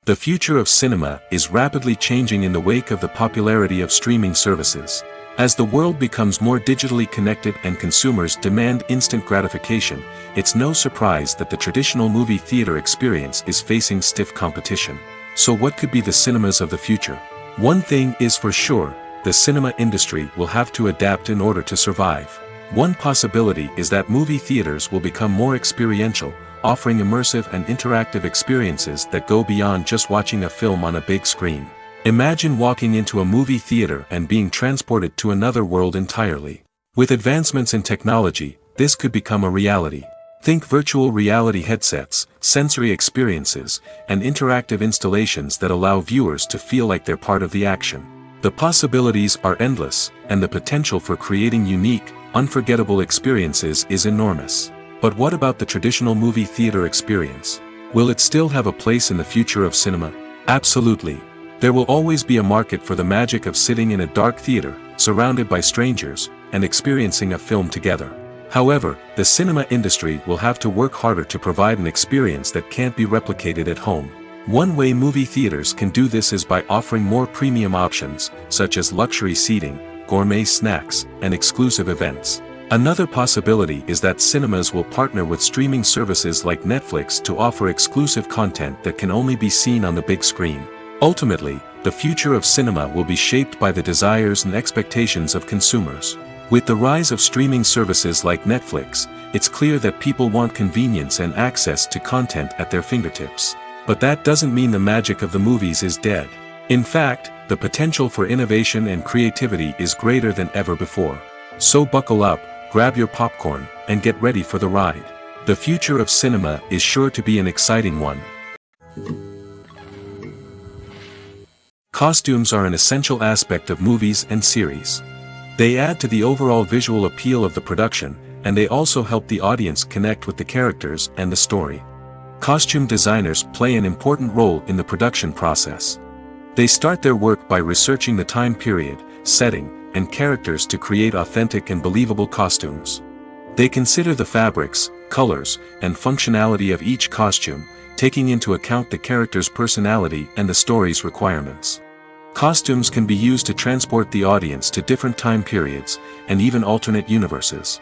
The future of cinema is rapidly changing in the wake of the popularity of streaming services. As the world becomes more digitally connected and consumers demand instant gratification, it's no surprise that the traditional movie theater experience is facing stiff competition. So what could be the cinemas of the future? One thing is for sure, the cinema industry will have to adapt in order to survive. One possibility is that movie theaters will become more experiential, offering immersive and interactive experiences that go beyond just watching a film on a big screen. Imagine walking into a movie theater and being transported to another world entirely. With advancements in technology, this could become a reality. Think virtual reality headsets, sensory experiences, and interactive installations that allow viewers to feel like they're part of the action. The possibilities are endless, and the potential for creating unique, unforgettable experiences is enormous. But what about the traditional movie theater experience? Will it still have a place in the future of cinema? Absolutely. There will always be a market for the magic of sitting in a dark theater, surrounded by strangers, and experiencing a film together. However, the cinema industry will have to work harder to provide an experience that can't be replicated at home. One way movie theaters can do this is by offering more premium options, such as luxury seating, gourmet snacks, and exclusive events. Another possibility is that cinemas will partner with streaming services like Netflix to offer exclusive content that can only be seen on the big screen. Ultimately, the future of cinema will be shaped by the desires and expectations of consumers. With the rise of streaming services like Netflix, it's clear that people want convenience and access to content at their fingertips. But that doesn't mean the magic of the movies is dead. In fact, the potential for innovation and creativity is greater than ever before. So buckle up, grab your popcorn, and get ready for the ride. The future of cinema is sure to be an exciting one. Costumes are an essential aspect of movies and series. They add to the overall visual appeal of the production, and they also help the audience connect with the characters and the story. Costume designers play an important role in the production process. They start their work by researching the time period, setting, and characters to create authentic and believable costumes. They consider the fabrics, colors, and functionality of each costume, taking into account the character's personality and the story's requirements. Costumes can be used to transport the audience to different time periods, and even alternate universes.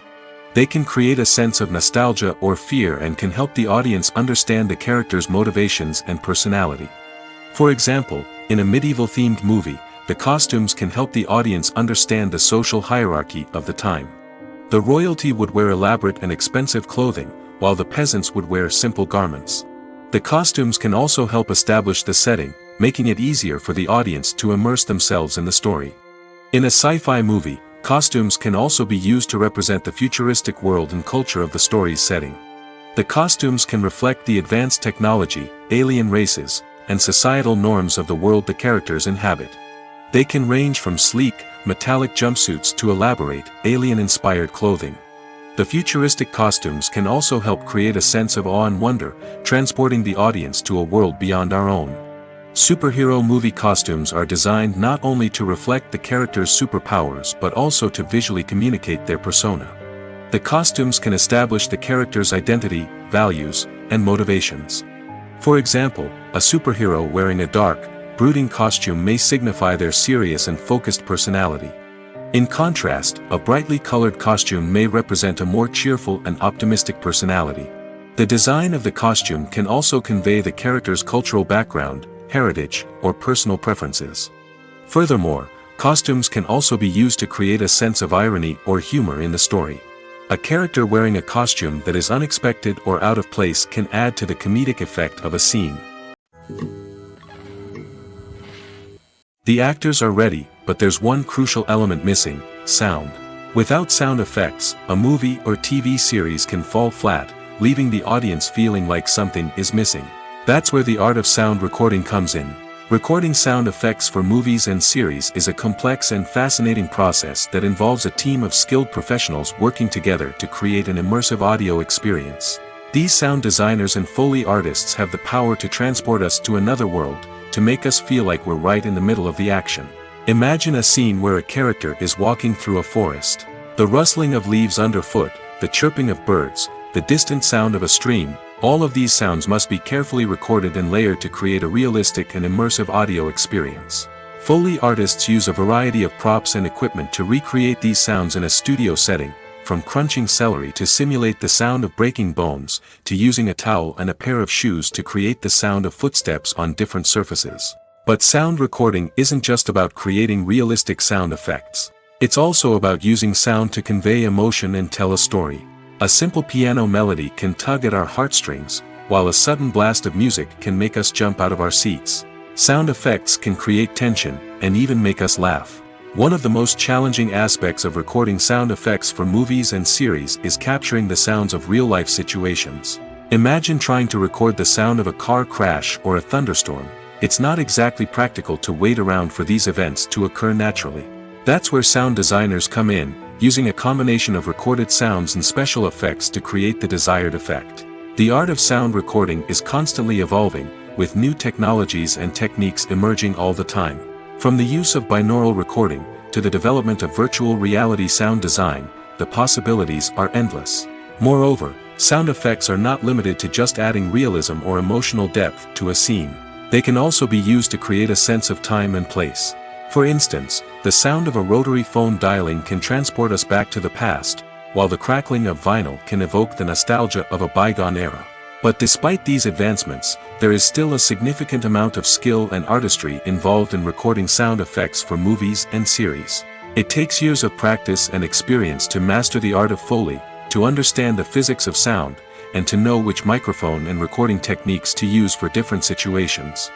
They can create a sense of nostalgia or fear and can help the audience understand the character's motivations and personality. For example, in a medieval-themed movie, the costumes can help the audience understand the social hierarchy of the time. The royalty would wear elaborate and expensive clothing, while the peasants would wear simple garments. The costumes can also help establish the setting, making it easier for the audience to immerse themselves in the story. In a sci-fi movie, costumes can also be used to represent the futuristic world and culture of the story's setting. The costumes can reflect the advanced technology, alien races, and societal norms of the world the characters inhabit. They can range from sleek, metallic jumpsuits to elaborate, alien-inspired clothing. The futuristic costumes can also help create a sense of awe and wonder, transporting the audience to a world beyond our own. Superhero movie costumes are designed not only to reflect the character's superpowers but also to visually communicate their persona. The costumes can establish the character's identity, values, and motivations. For example, a superhero wearing a dark, brooding costume may signify their serious and focused personality. In contrast, a brightly colored costume may represent a more cheerful and optimistic personality. The design of the costume can also convey the character's cultural background, heritage, or personal preferences. Furthermore, costumes can also be used to create a sense of irony or humor in the story. A character wearing a costume that is unexpected or out of place can add to the comedic effect of a scene. The actors are ready, but there's one crucial element missing: sound. Without sound effects, a movie or TV series can fall flat, leaving the audience feeling like something is missing. That's where the art of sound recording comes in. Recording sound effects for movies and series is a complex and fascinating process that involves a team of skilled professionals working together to create an immersive audio experience. These sound designers and Foley artists have the power to transport us to another world, to make us feel like we're right in the middle of the action. Imagine a scene where a character is walking through a forest. The rustling of leaves underfoot, the chirping of birds, the distant sound of a stream, all of these sounds must be carefully recorded and layered to create a realistic and immersive audio experience. Foley artists use a variety of props and equipment to recreate these sounds in a studio setting, from crunching celery to simulate the sound of breaking bones, to using a towel and a pair of shoes to create the sound of footsteps on different surfaces. But sound recording isn't just about creating realistic sound effects. It's also about using sound to convey emotion and tell a story. A simple piano melody can tug at our heartstrings, while a sudden blast of music can make us jump out of our seats. Sound effects can create tension, and even make us laugh. One of the most challenging aspects of recording sound effects for movies and series is capturing the sounds of real-life situations. Imagine trying to record the sound of a car crash or a thunderstorm. It's not exactly practical to wait around for these events to occur naturally. That's where sound designers come in, using a combination of recorded sounds and special effects to create the desired effect. The art of sound recording is constantly evolving, with new technologies and techniques emerging all the time. From the use of binaural recording, to the development of virtual reality sound design, the possibilities are endless. Moreover, sound effects are not limited to just adding realism or emotional depth to a scene. They can also be used to create a sense of time and place. For instance, the sound of a rotary phone dialing can transport us back to the past, while the crackling of vinyl can evoke the nostalgia of a bygone era. But despite these advancements, there is still a significant amount of skill and artistry involved in recording sound effects for movies and series. It takes years of practice and experience to master the art of Foley, to understand the physics of sound, and to know which microphone and recording techniques to use for different situations.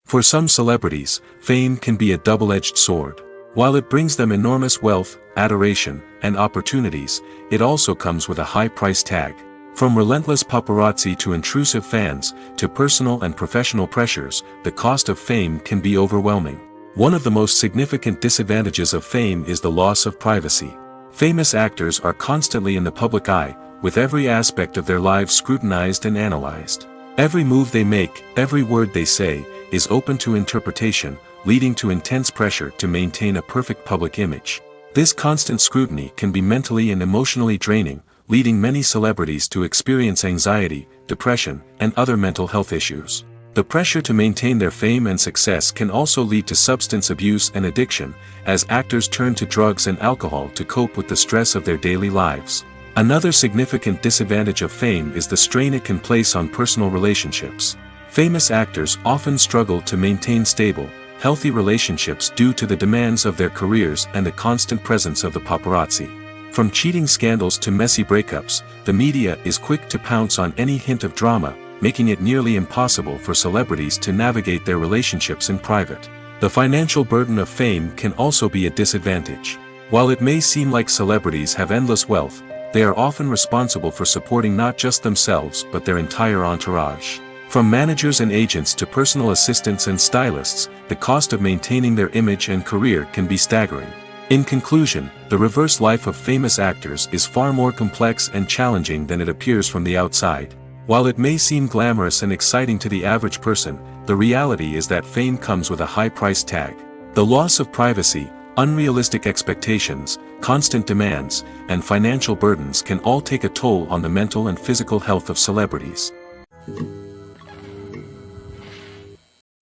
For some celebrities, fame can be a double-edged sword. While it brings them enormous wealth, adoration, and opportunities, it also comes with a high price tag. From relentless paparazzi to intrusive fans, to personal and professional pressures, the cost of fame can be overwhelming. One of the most significant disadvantages of fame is the loss of privacy. Famous actors are constantly in the public eye, with every aspect of their lives scrutinized and analyzed. Every move they make, every word they say, is open to interpretation, leading to intense pressure to maintain a perfect public image. This constant scrutiny can be mentally and emotionally draining, leading many celebrities to experience anxiety, depression, and other mental health issues. The pressure to maintain their fame and success can also lead to substance abuse and addiction, as actors turn to drugs and alcohol to cope with the stress of their daily lives. Another significant disadvantage of fame is the strain it can place on personal relationships. Famous actors often struggle to maintain stable, healthy relationships due to the demands of their careers and the constant presence of the paparazzi. From cheating scandals to messy breakups, the media is quick to pounce on any hint of drama, making it nearly impossible for celebrities to navigate their relationships in private. The financial burden of fame can also be a disadvantage. While it may seem like celebrities have endless wealth, they are often responsible for supporting not just themselves but their entire entourage. From managers and agents to personal assistants and stylists, the cost of maintaining their image and career can be staggering. In conclusion, the reverse life of famous actors is far more complex and challenging than it appears from the outside. While it may seem glamorous and exciting to the average person, the reality is that fame comes with a high price tag. The loss of privacy, unrealistic expectations, constant demands, and financial burdens can all take a toll on the mental and physical health of celebrities.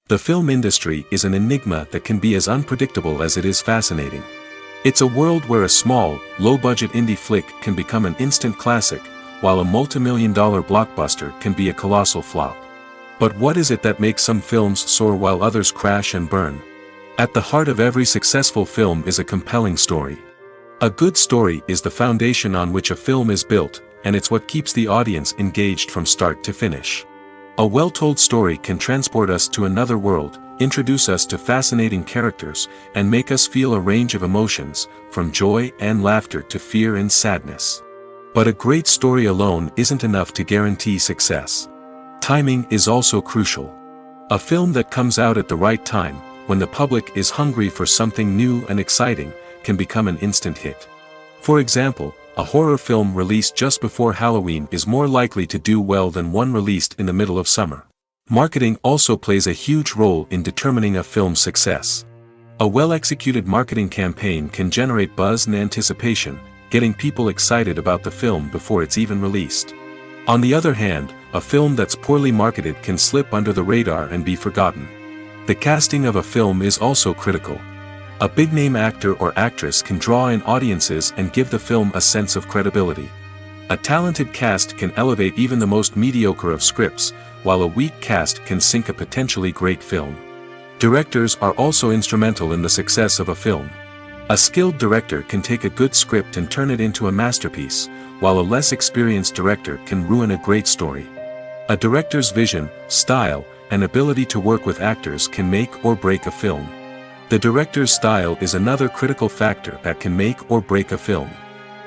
The film industry is an enigma that can be as unpredictable as it is fascinating. It's a world where a small, low-budget indie flick can become an instant classic, while a multi-million-dollar blockbuster can be a colossal flop. But what is it that makes some films soar while others crash and burn? At the heart of every successful film is a compelling story. A good story is the foundation on which a film is built, and it's what keeps the audience engaged from start to finish. A well-told story can transport us to another world, introduce us to fascinating characters, and make us feel a range of emotions, from joy and laughter to fear and sadness. But a great story alone isn't enough to guarantee success. Timing is also crucial. A film that comes out at the right time, when the public is hungry for something new and exciting, can become an instant hit. For example, a horror film released just before Halloween is more likely to do well than one released in the middle of summer. Marketing also plays a huge role in determining a film's success. A well-executed marketing campaign can generate buzz and anticipation, getting people excited about the film before it's even released. On the other hand, a film that's poorly marketed can slip under the radar and be forgotten. The casting of a film is also critical. A big-name actor or actress can draw in audiences and give the film a sense of credibility. A talented cast can elevate even the most mediocre of scripts, while a weak cast can sink a potentially great film. Directors are also instrumental in the success of a film. A skilled director can take a good script and turn it into a masterpiece, while a less experienced director can ruin a great story. A director's vision, style, and ability to work with actors can make or break a film. The director's style is another critical factor that can make or break a film.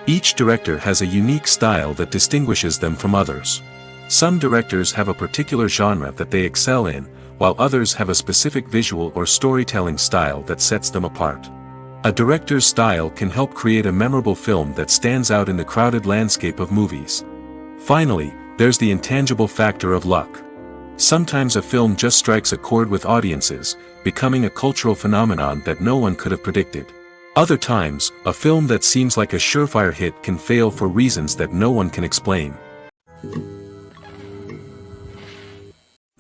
Each director has a unique style that distinguishes them from others. Some directors have a particular genre that they excel in, while others have a specific visual or storytelling style that sets them apart. A director's style can help create a memorable film that stands out in the crowded landscape of movies. Finally, there's the intangible factor of luck. Sometimes a film just strikes a chord with audiences, becoming a cultural phenomenon that no one could have predicted. Other times, a film that seems like a surefire hit can fail for reasons that no one can explain.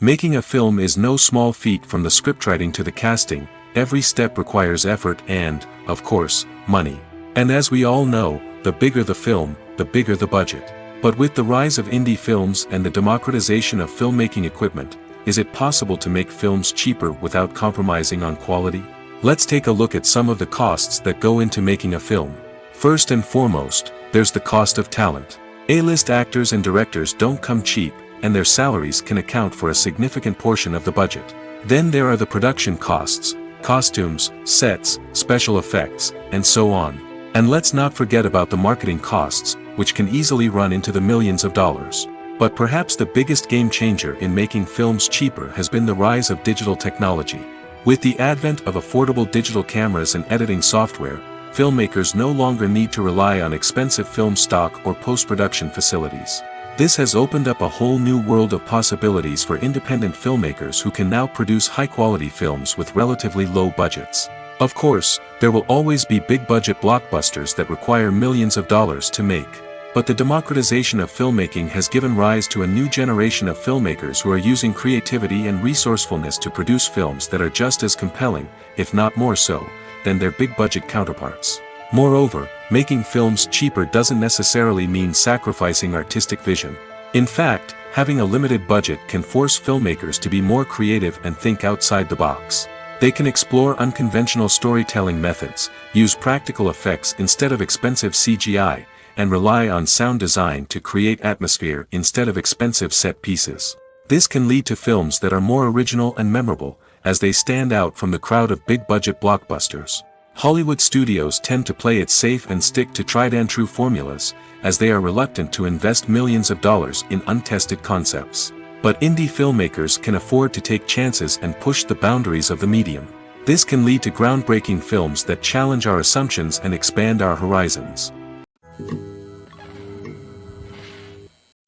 Making a film is no small feat. From the scriptwriting to the casting, every step requires effort and, of course, money. And as we all know, the bigger the film, the bigger the budget. But with the rise of indie films and the democratization of filmmaking equipment, is it possible to make films cheaper without compromising on quality? Let's take a look at some of the costs that go into making a film. First and foremost, there's the cost of talent. A-list actors and directors don't come cheap, and their salaries can account for a significant portion of the budget. Then there are the production costs, costumes, sets, special effects, and so on. And let's not forget about the marketing costs, which can easily run into the millions of dollars. But perhaps the biggest game changer in making films cheaper has been the rise of digital technology. With the advent of affordable digital cameras and editing software, filmmakers no longer need to rely on expensive film stock or post-production facilities. This has opened up a whole new world of possibilities for independent filmmakers who can now produce high-quality films with relatively low budgets. Of course, there will always be big-budget blockbusters that require millions of dollars to make. But the democratization of filmmaking has given rise to a new generation of filmmakers who are using creativity and resourcefulness to produce films that are just as compelling, if not more so, than their big-budget counterparts. Moreover, making films cheaper doesn't necessarily mean sacrificing artistic vision. In fact, having a limited budget can force filmmakers to be more creative and think outside the box. They can explore unconventional storytelling methods, use practical effects instead of expensive CGI, and rely on sound design to create atmosphere instead of expensive set pieces. This can lead to films that are more original and memorable, as they stand out from the crowd of big-budget blockbusters. Hollywood studios tend to play it safe and stick to tried-and-true formulas, as they are reluctant to invest millions of dollars in untested concepts. But indie filmmakers can afford to take chances and push the boundaries of the medium. This can lead to groundbreaking films that challenge our assumptions and expand our horizons.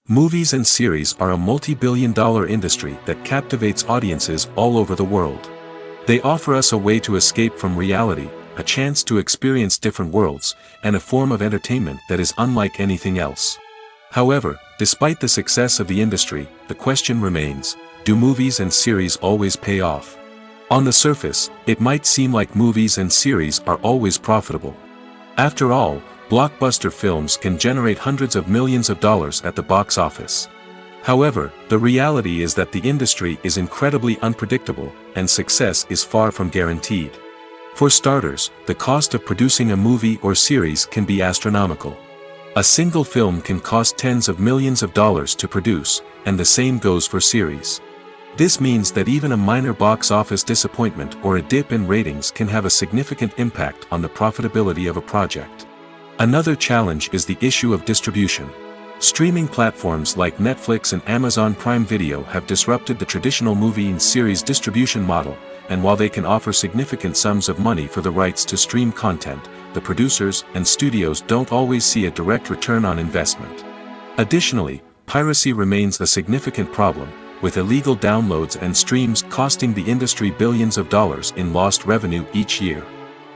Movies and series are a multi-billion-dollar industry that captivates audiences all over the world. They offer us a way to escape from reality, a chance to experience different worlds, and a form of entertainment that is unlike anything else. However, despite the success of the industry, the question remains, do movies and series always pay off? On the surface, it might seem like movies and series are always profitable. After all, blockbuster films can generate hundreds of millions of dollars at the box office. However, the reality is that the industry is incredibly unpredictable, and success is far from guaranteed. For starters, the cost of producing a movie or series can be astronomical. A single film can cost tens of millions of dollars to produce, and the same goes for series. This means that even a minor box office disappointment or a dip in ratings can have a significant impact on the profitability of a project. Another challenge is the issue of distribution. Streaming platforms like Netflix and Amazon Prime Video have disrupted the traditional movie and series distribution model, and while they can offer significant sums of money for the rights to stream content, the producers and studios don't always see a direct return on investment. Additionally, piracy remains a significant problem, with illegal downloads and streams costing the industry billions of dollars in lost revenue each year.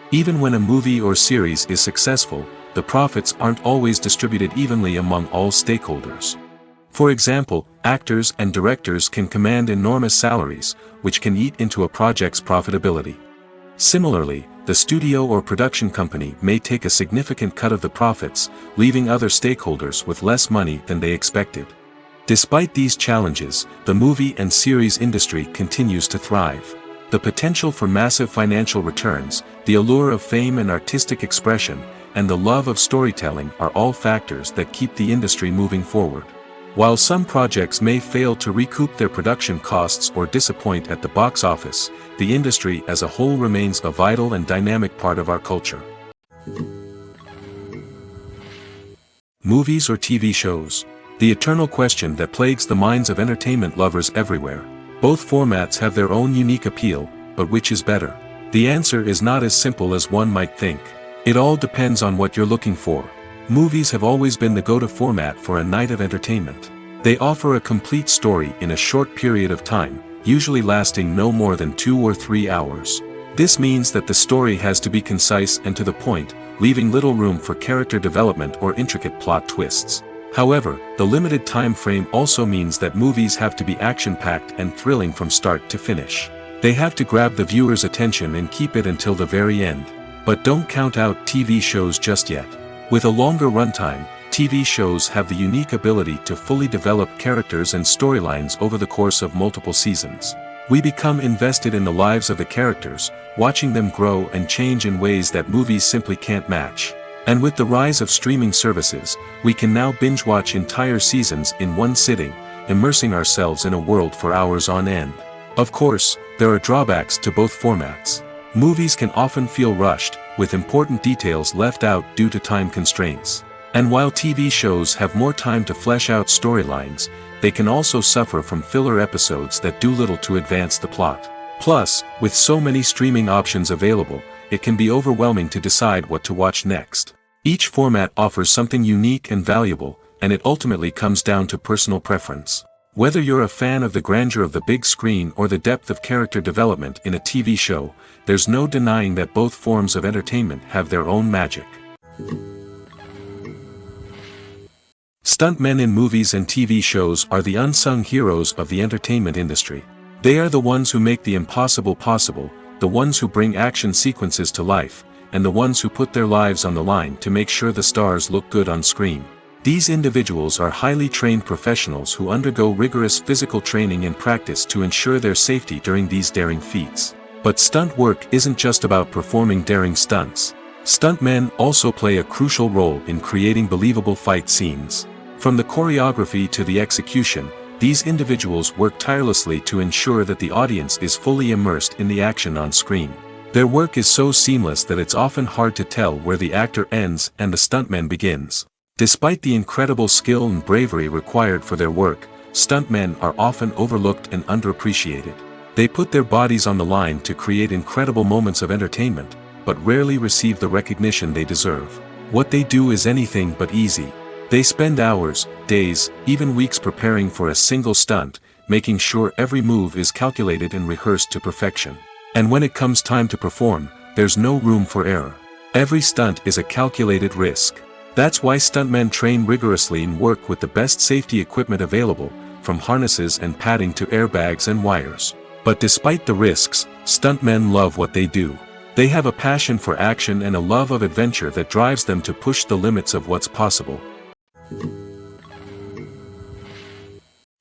Even when a movie or series is successful, the profits aren't always distributed evenly among all stakeholders. For example, actors and directors can command enormous salaries, which can eat into a project's profitability. Similarly, the studio or production company may take a significant cut of the profits, leaving other stakeholders with less money than they expected. Despite these challenges, the movie and series industry continues to thrive. The potential for massive financial returns, the allure of fame and artistic expression, and the love of storytelling are all factors that keep the industry moving forward. While some projects may fail to recoup their production costs or disappoint at the box office, the industry as a whole remains a vital and dynamic part of our culture. Movies or TV shows? The eternal question that plagues the minds of entertainment lovers everywhere. Both formats have their own unique appeal, but which is better? The answer is not as simple as one might think. It all depends on what you're looking for. Movies have always been the go-to format for a night of entertainment. They offer a complete story in a short period of time, usually lasting no more than 2 or 3 hours. This means that the story has to be concise and to the point, leaving little room for character development or intricate plot twists. However, the limited time frame also means that movies have to be action-packed and thrilling from start to finish. They have to grab the viewer's attention and keep it until the very end. But don't count out TV shows just yet. With a longer runtime, TV shows have the unique ability to fully develop characters and storylines over the course of multiple seasons. We become invested in the lives of the characters, watching them grow and change in ways that movies simply can't match. And with the rise of streaming services, we can now binge-watch entire seasons in one sitting, immersing ourselves in a world for hours on end. Of course, there are drawbacks to both formats. Movies can often feel rushed, with important details left out due to time constraints. And while TV shows have more time to flesh out storylines, they can also suffer from filler episodes that do little to advance the plot. Plus, with so many streaming options available, it can be overwhelming to decide what to watch next. Each format offers something unique and valuable, and it ultimately comes down to personal preference. Whether you're a fan of the grandeur of the big screen or the depth of character development in a TV show, there's no denying that both forms of entertainment have their own magic. Stuntmen in movies and TV shows are the unsung heroes of the entertainment industry. They are the ones who make the impossible possible, the ones who bring action sequences to life, and the ones who put their lives on the line to make sure the stars look good on screen. These individuals are highly trained professionals who undergo rigorous physical training and practice to ensure their safety during these daring feats. But stunt work isn't just about performing daring stunts. Stuntmen also play a crucial role in creating believable fight scenes. From the choreography to the execution, these individuals work tirelessly to ensure that the audience is fully immersed in the action on screen. Their work is so seamless that it's often hard to tell where the actor ends and the stuntman begins. Despite the incredible skill and bravery required for their work, stuntmen are often overlooked and underappreciated. They put their bodies on the line to create incredible moments of entertainment, but rarely receive the recognition they deserve. What they do is anything but easy. They spend hours, days, even weeks preparing for a single stunt, making sure every move is calculated and rehearsed to perfection. And when it comes time to perform, there's no room for error. Every stunt is a calculated risk. That's why stuntmen train rigorously and work with the best safety equipment available, from harnesses and padding to airbags and wires. But despite the risks, stuntmen love what they do. They have a passion for action and a love of adventure that drives them to push the limits of what's possible.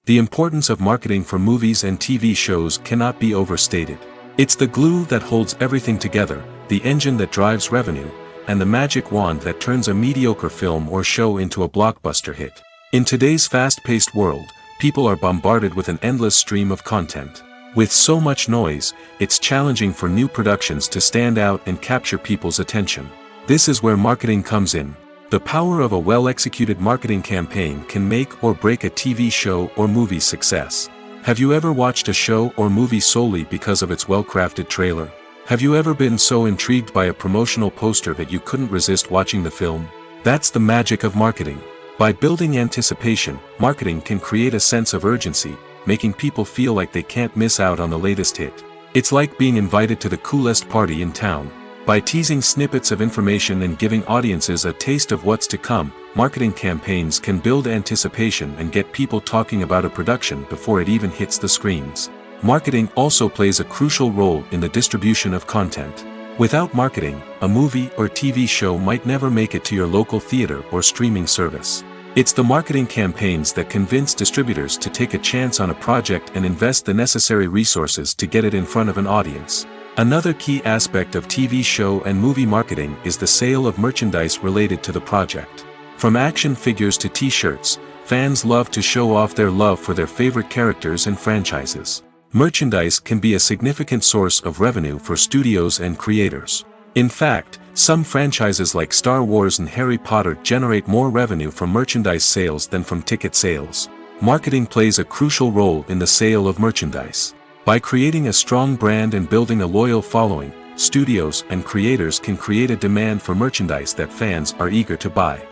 The importance of marketing for movies and TV shows cannot be overstated. It's the glue that holds everything together, the engine that drives revenue, and the magic wand that turns a mediocre film or show into a blockbuster hit. In today's fast-paced world, people are bombarded with an endless stream of content. With so much noise, it's challenging for new productions to stand out and capture people's attention. This is where marketing comes in. The power of a well-executed marketing campaign can make or break a TV show or movie's success. Have you ever watched a show or movie solely because of its well-crafted trailer? Have you ever been so intrigued by a promotional poster that you couldn't resist watching the film? That's the magic of marketing. By building anticipation, marketing can create a sense of urgency, making people feel like they can't miss out on the latest hit. It's like being invited to the coolest party in town. By teasing snippets of information and giving audiences a taste of what's to come, marketing campaigns can build anticipation and get people talking about a production before it even hits the screens. Marketing also plays a crucial role in the distribution of content. Without marketing, a movie or TV show might never make it to your local theater or streaming service. It's the marketing campaigns that convince distributors to take a chance on a project and invest the necessary resources to get it in front of an audience. Another key aspect of TV show and movie marketing is the sale of merchandise related to the project. From action figures to t-shirts, fans love to show off their love for their favorite characters and franchises. Merchandise can be a significant source of revenue for studios and creators. In fact, some franchises like Star Wars and Harry Potter generate more revenue from merchandise sales than from ticket sales. Marketing plays a crucial role in the sale of merchandise. By creating a strong brand and building a loyal following, studios and creators can create a demand for merchandise that fans are eager to buy.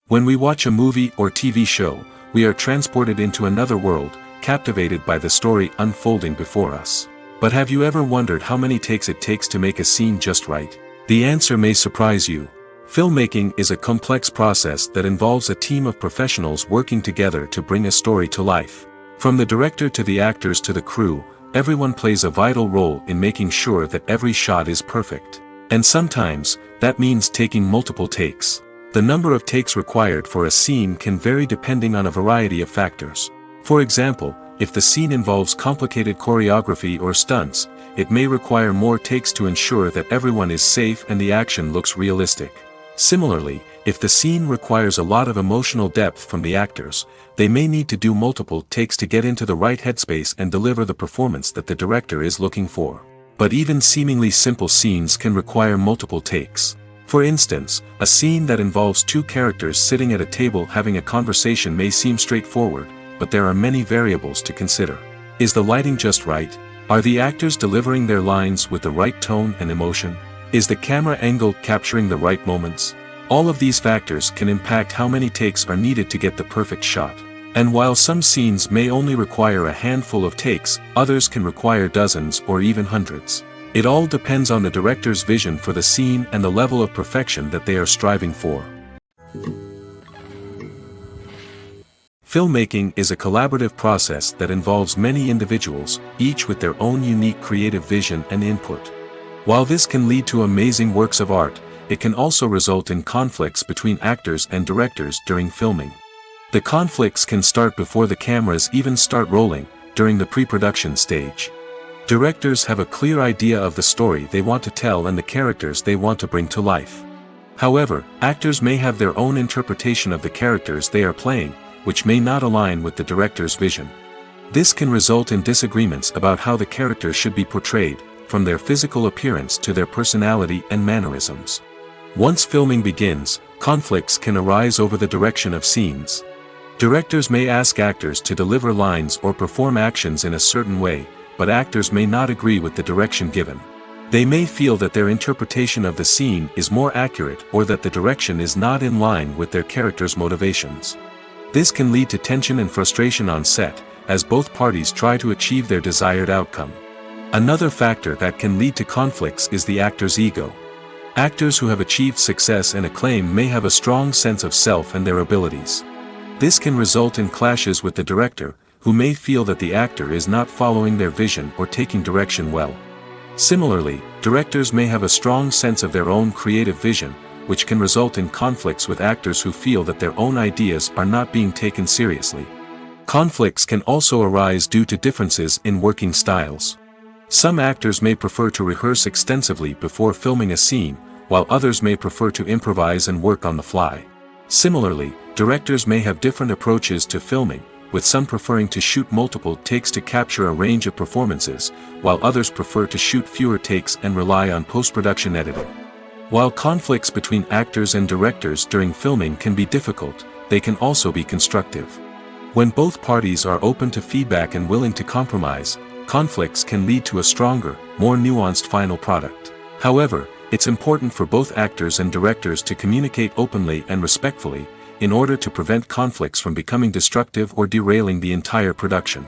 When we watch a movie or TV show, we are transported into another world, captivated by the story unfolding before us. But have you ever wondered how many takes it takes to make a scene just right? The answer may surprise you. Filmmaking is a complex process that involves a team of professionals working together to bring a story to life. From the director to the actors to the crew, everyone plays a vital role in making sure that every shot is perfect. And sometimes, that means taking multiple takes. The number of takes required for a scene can vary depending on a variety of factors. For example, if the scene involves complicated choreography or stunts, it may require more takes to ensure that everyone is safe and the action looks realistic. Similarly, if the scene requires a lot of emotional depth from the actors, they may need to do multiple takes to get into the right headspace and deliver the performance that the director is looking for. But even seemingly simple scenes can require multiple takes. For instance, a scene that involves two characters sitting at a table having a conversation may seem straightforward, but there are many variables to consider. Is the lighting just right? Are the actors delivering their lines with the right tone and emotion? Is the camera angle capturing the right moments? All of these factors can impact how many takes are needed to get the perfect shot. And while some scenes may only require a handful of takes, others can require dozens or even hundreds. It all depends on the director's vision for the scene and the level of perfection that they are striving for. Filmmaking is a collaborative process that involves many individuals, each with their own unique creative vision and input. While this can lead to amazing works of art, it can also result in conflicts between actors and directors during filming. The conflicts can start before the cameras even start rolling, during the pre-production stage. Directors have a clear idea of the story they want to tell and the characters they want to bring to life. However, actors may have their own interpretation of the characters they are playing, which may not align with the director's vision. This can result in disagreements about how the characters should be portrayed, from their physical appearance to their personality and mannerisms. Once filming begins, conflicts can arise over the direction of scenes. Directors may ask actors to deliver lines or perform actions in a certain way, but actors may not agree with the direction given. They may feel that their interpretation of the scene is more accurate or that the direction is not in line with their character's motivations. This can lead to tension and frustration on set, as both parties try to achieve their desired outcome. Another factor that can lead to conflicts is the actor's ego. Actors who have achieved success and acclaim may have a strong sense of self and their abilities. This can result in clashes with the director, who may feel that the actor is not following their vision or taking direction well. Similarly, directors may have a strong sense of their own creative vision, which can result in conflicts with actors who feel that their own ideas are not being taken seriously. Conflicts can also arise due to differences in working styles. Some actors may prefer to rehearse extensively before filming a scene, while others may prefer to improvise and work on the fly. Similarly, directors may have different approaches to filming, with some preferring to shoot multiple takes to capture a range of performances, while others prefer to shoot fewer takes and rely on post-production editing. While conflicts between actors and directors during filming can be difficult, they can also be constructive. When both parties are open to feedback and willing to compromise, conflicts can lead to a stronger, more nuanced final product. However, it's important for both actors and directors to communicate openly and respectfully, in order to prevent conflicts from becoming destructive or derailing the entire production.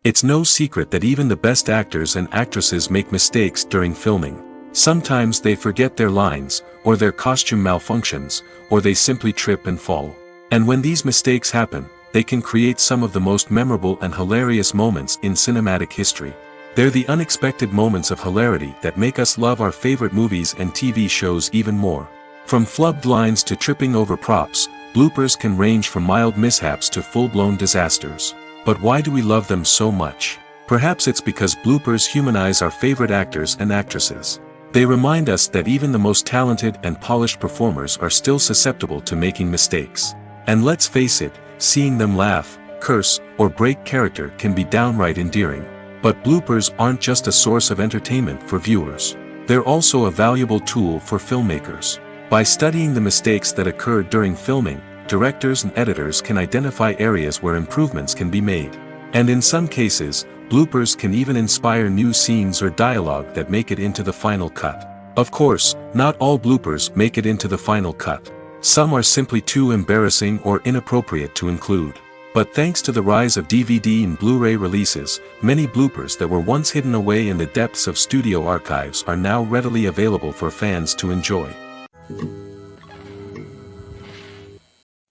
It's no secret that even the best actors and actresses make mistakes during filming. Sometimes they forget their lines, or their costume malfunctions, or they simply trip and fall. And when these mistakes happen, they can create some of the most memorable and hilarious moments in cinematic history. They're the unexpected moments of hilarity that make us love our favorite movies and TV shows even more. From flubbed lines to tripping over props, bloopers can range from mild mishaps to full-blown disasters. But why do we love them so much? Perhaps it's because bloopers humanize our favorite actors and actresses. They remind us that even the most talented and polished performers are still susceptible to making mistakes. And let's face it, seeing them laugh, curse, or break character can be downright endearing. But bloopers aren't just a source of entertainment for viewers. They're also a valuable tool for filmmakers. By studying the mistakes that occurred during filming, directors and editors can identify areas where improvements can be made. And in some cases, bloopers can even inspire new scenes or dialogue that make it into the final cut. Of course, not all bloopers make it into the final cut. Some are simply too embarrassing or inappropriate to include. But thanks to the rise of DVD and Blu-ray releases, many bloopers that were once hidden away in the depths of studio archives are now readily available for fans to enjoy.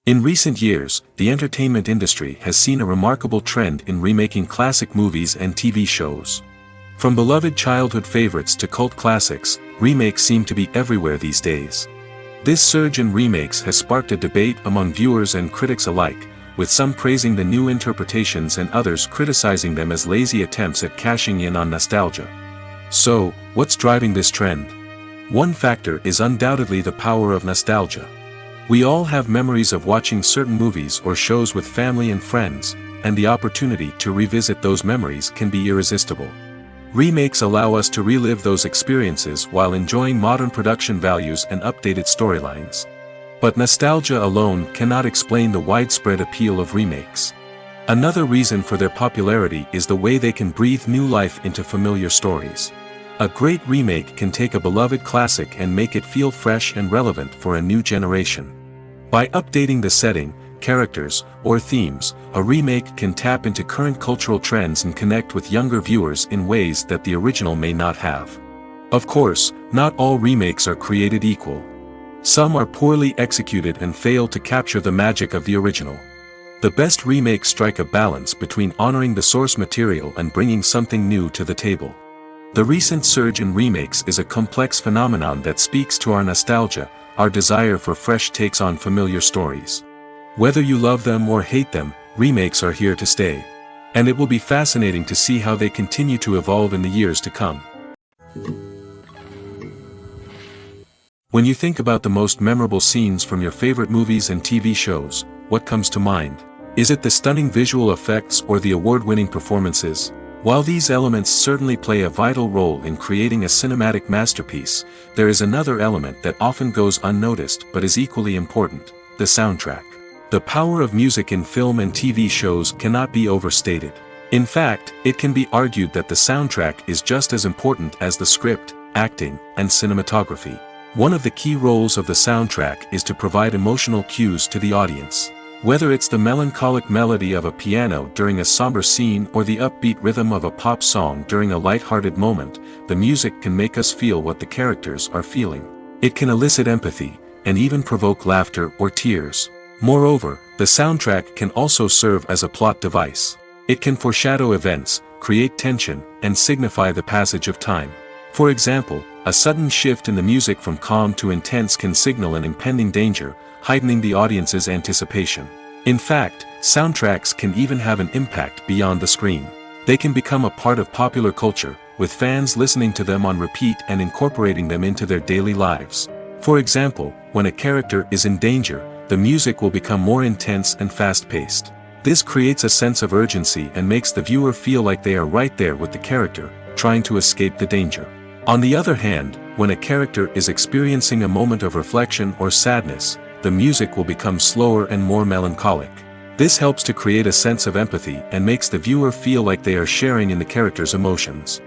In recent years, the entertainment industry has seen a remarkable trend in remaking classic movies and TV shows. From beloved childhood favorites to cult classics, remakes seem to be everywhere these days. This surge in remakes has sparked a debate among viewers and critics alike, with some praising the new interpretations and others criticizing them as lazy attempts at cashing in on nostalgia. So, what's driving this trend? One factor is undoubtedly the power of nostalgia. We all have memories of watching certain movies or shows with family and friends, and the opportunity to revisit those memories can be irresistible. Remakes allow us to relive those experiences while enjoying modern production values and updated storylines. But nostalgia alone cannot explain the widespread appeal of remakes. Another reason for their popularity is the way they can breathe new life into familiar stories. A great remake can take a beloved classic and make it feel fresh and relevant for a new generation. By updating the setting, characters, or themes, a remake can tap into current cultural trends and connect with younger viewers in ways that the original may not have. Of course, not all remakes are created equal. Some are poorly executed and fail to capture the magic of the original. The best remakes strike a balance between honoring the source material and bringing something new to the table. The recent surge in remakes is a complex phenomenon that speaks to our nostalgia, our desire for fresh takes on familiar stories. Whether you love them or hate them, remakes are here to stay. And it will be fascinating to see how they continue to evolve in the years to come. When you think about the most memorable scenes from your favorite movies and TV shows, what comes to mind? Is it the stunning visual effects or the award-winning performances? While these elements certainly play a vital role in creating a cinematic masterpiece, there is another element that often goes unnoticed but is equally important: the soundtrack. The power of music in film and TV shows cannot be overstated. In fact, it can be argued that the soundtrack is just as important as the script, acting, and cinematography. One of the key roles of the soundtrack is to provide emotional cues to the audience. Whether it's the melancholic melody of a piano during a somber scene or the upbeat rhythm of a pop song during a light-hearted moment, the music can make us feel what the characters are feeling. It can elicit empathy, and even provoke laughter or tears. Moreover, the soundtrack can also serve as a plot device. It can foreshadow events, create tension, and signify the passage of time. For example, a sudden shift in the music from calm to intense can signal an impending danger, heightening the audience's anticipation. In fact, soundtracks can even have an impact beyond the screen. They can become a part of popular culture, with fans listening to them on repeat and incorporating them into their daily lives. For example, when a character is in danger, the music will become more intense and fast-paced. This creates a sense of urgency and makes the viewer feel like they are right there with the character, trying to escape the danger. On the other hand, when a character is experiencing a moment of reflection or sadness, the music will become slower and more melancholic. This helps to create a sense of empathy and makes the viewer feel like they are sharing in the character's emotions.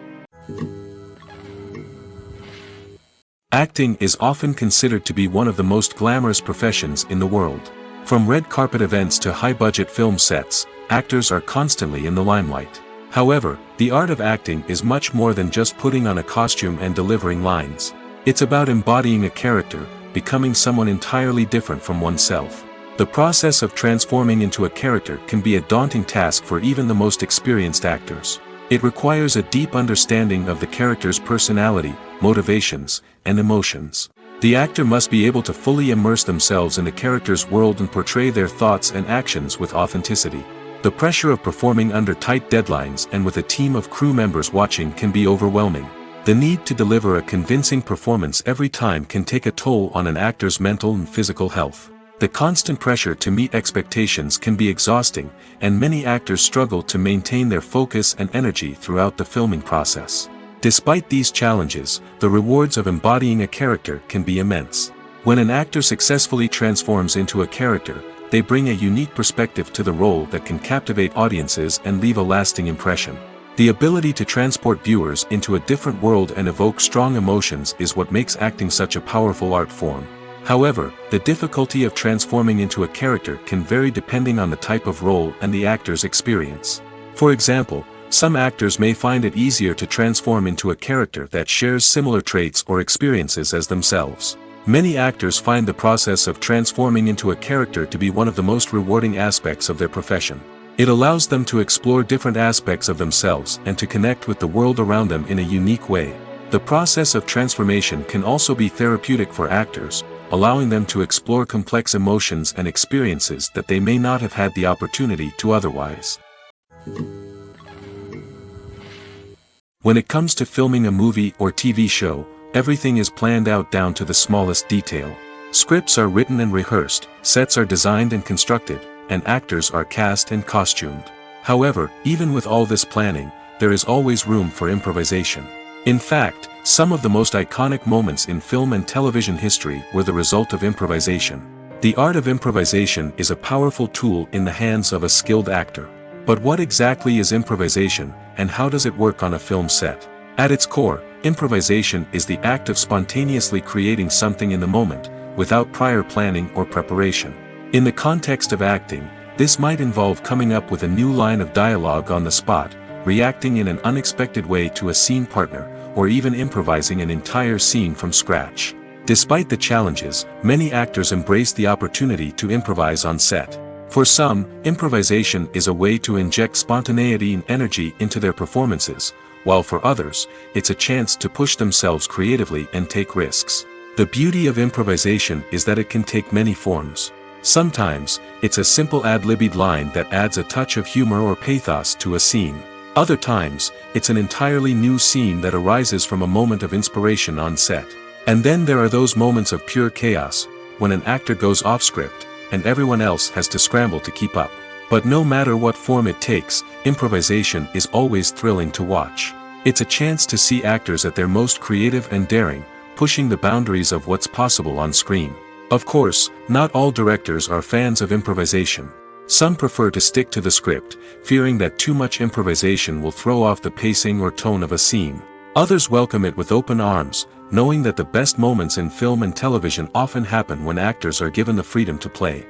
Acting is often considered to be one of the most glamorous professions in the world. From red carpet events to high-budget film sets, actors are constantly in the limelight. However, the art of acting is much more than just putting on a costume and delivering lines. It's about embodying a character, becoming someone entirely different from oneself. The process of transforming into a character can be a daunting task for even the most experienced actors. It requires a deep understanding of the character's personality, motivations, and emotions. The actor must be able to fully immerse themselves in the character's world and portray their thoughts and actions with authenticity. The pressure of performing under tight deadlines and with a team of crew members watching can be overwhelming. The need to deliver a convincing performance every time can take a toll on an actor's mental and physical health. The constant pressure to meet expectations can be exhausting, and many actors struggle to maintain their focus and energy throughout the filming process. Despite these challenges, the rewards of embodying a character can be immense. When an actor successfully transforms into a character, they bring a unique perspective to the role that can captivate audiences and leave a lasting impression. The ability to transport viewers into a different world and evoke strong emotions is what makes acting such a powerful art form. However, the difficulty of transforming into a character can vary depending on the type of role and the actor's experience. For example, some actors may find it easier to transform into a character that shares similar traits or experiences as themselves. Many actors find the process of transforming into a character to be one of the most rewarding aspects of their profession. It allows them to explore different aspects of themselves and to connect with the world around them in a unique way. The process of transformation can also be therapeutic for actors, allowing them to explore complex emotions and experiences that they may not have had the opportunity to otherwise. When it comes to filming a movie or TV show, everything is planned out down to the smallest detail. Scripts are written and rehearsed, sets are designed and constructed, and actors are cast and costumed. However, even with all this planning, there is always room for improvisation. In fact, some of the most iconic moments in film and television history were the result of improvisation. The art of improvisation is a powerful tool in the hands of a skilled actor. But what exactly is improvisation, and how does it work on a film set? At its core, improvisation is the act of spontaneously creating something in the moment, without prior planning or preparation. In the context of acting, this might involve coming up with a new line of dialogue on the spot, reacting in an unexpected way to a scene partner, or even improvising an entire scene from scratch. Despite the challenges, many actors embrace the opportunity to improvise on set. For some, improvisation is a way to inject spontaneity and energy into their performances, while for others, it's a chance to push themselves creatively and take risks. The beauty of improvisation is that it can take many forms. Sometimes, it's a simple ad-libbed line that adds a touch of humor or pathos to a scene. Other times, it's an entirely new scene that arises from a moment of inspiration on set. And then there are those moments of pure chaos, when an actor goes off script, and everyone else has to scramble to keep up. But no matter what form it takes, improvisation is always thrilling to watch. It's a chance to see actors at their most creative and daring, pushing the boundaries of what's possible on screen. Of course, not all directors are fans of improvisation. Some prefer to stick to the script, fearing that too much improvisation will throw off the pacing or tone of a scene. Others welcome it with open arms, knowing that the best moments in film and television often happen when actors are given the freedom to play.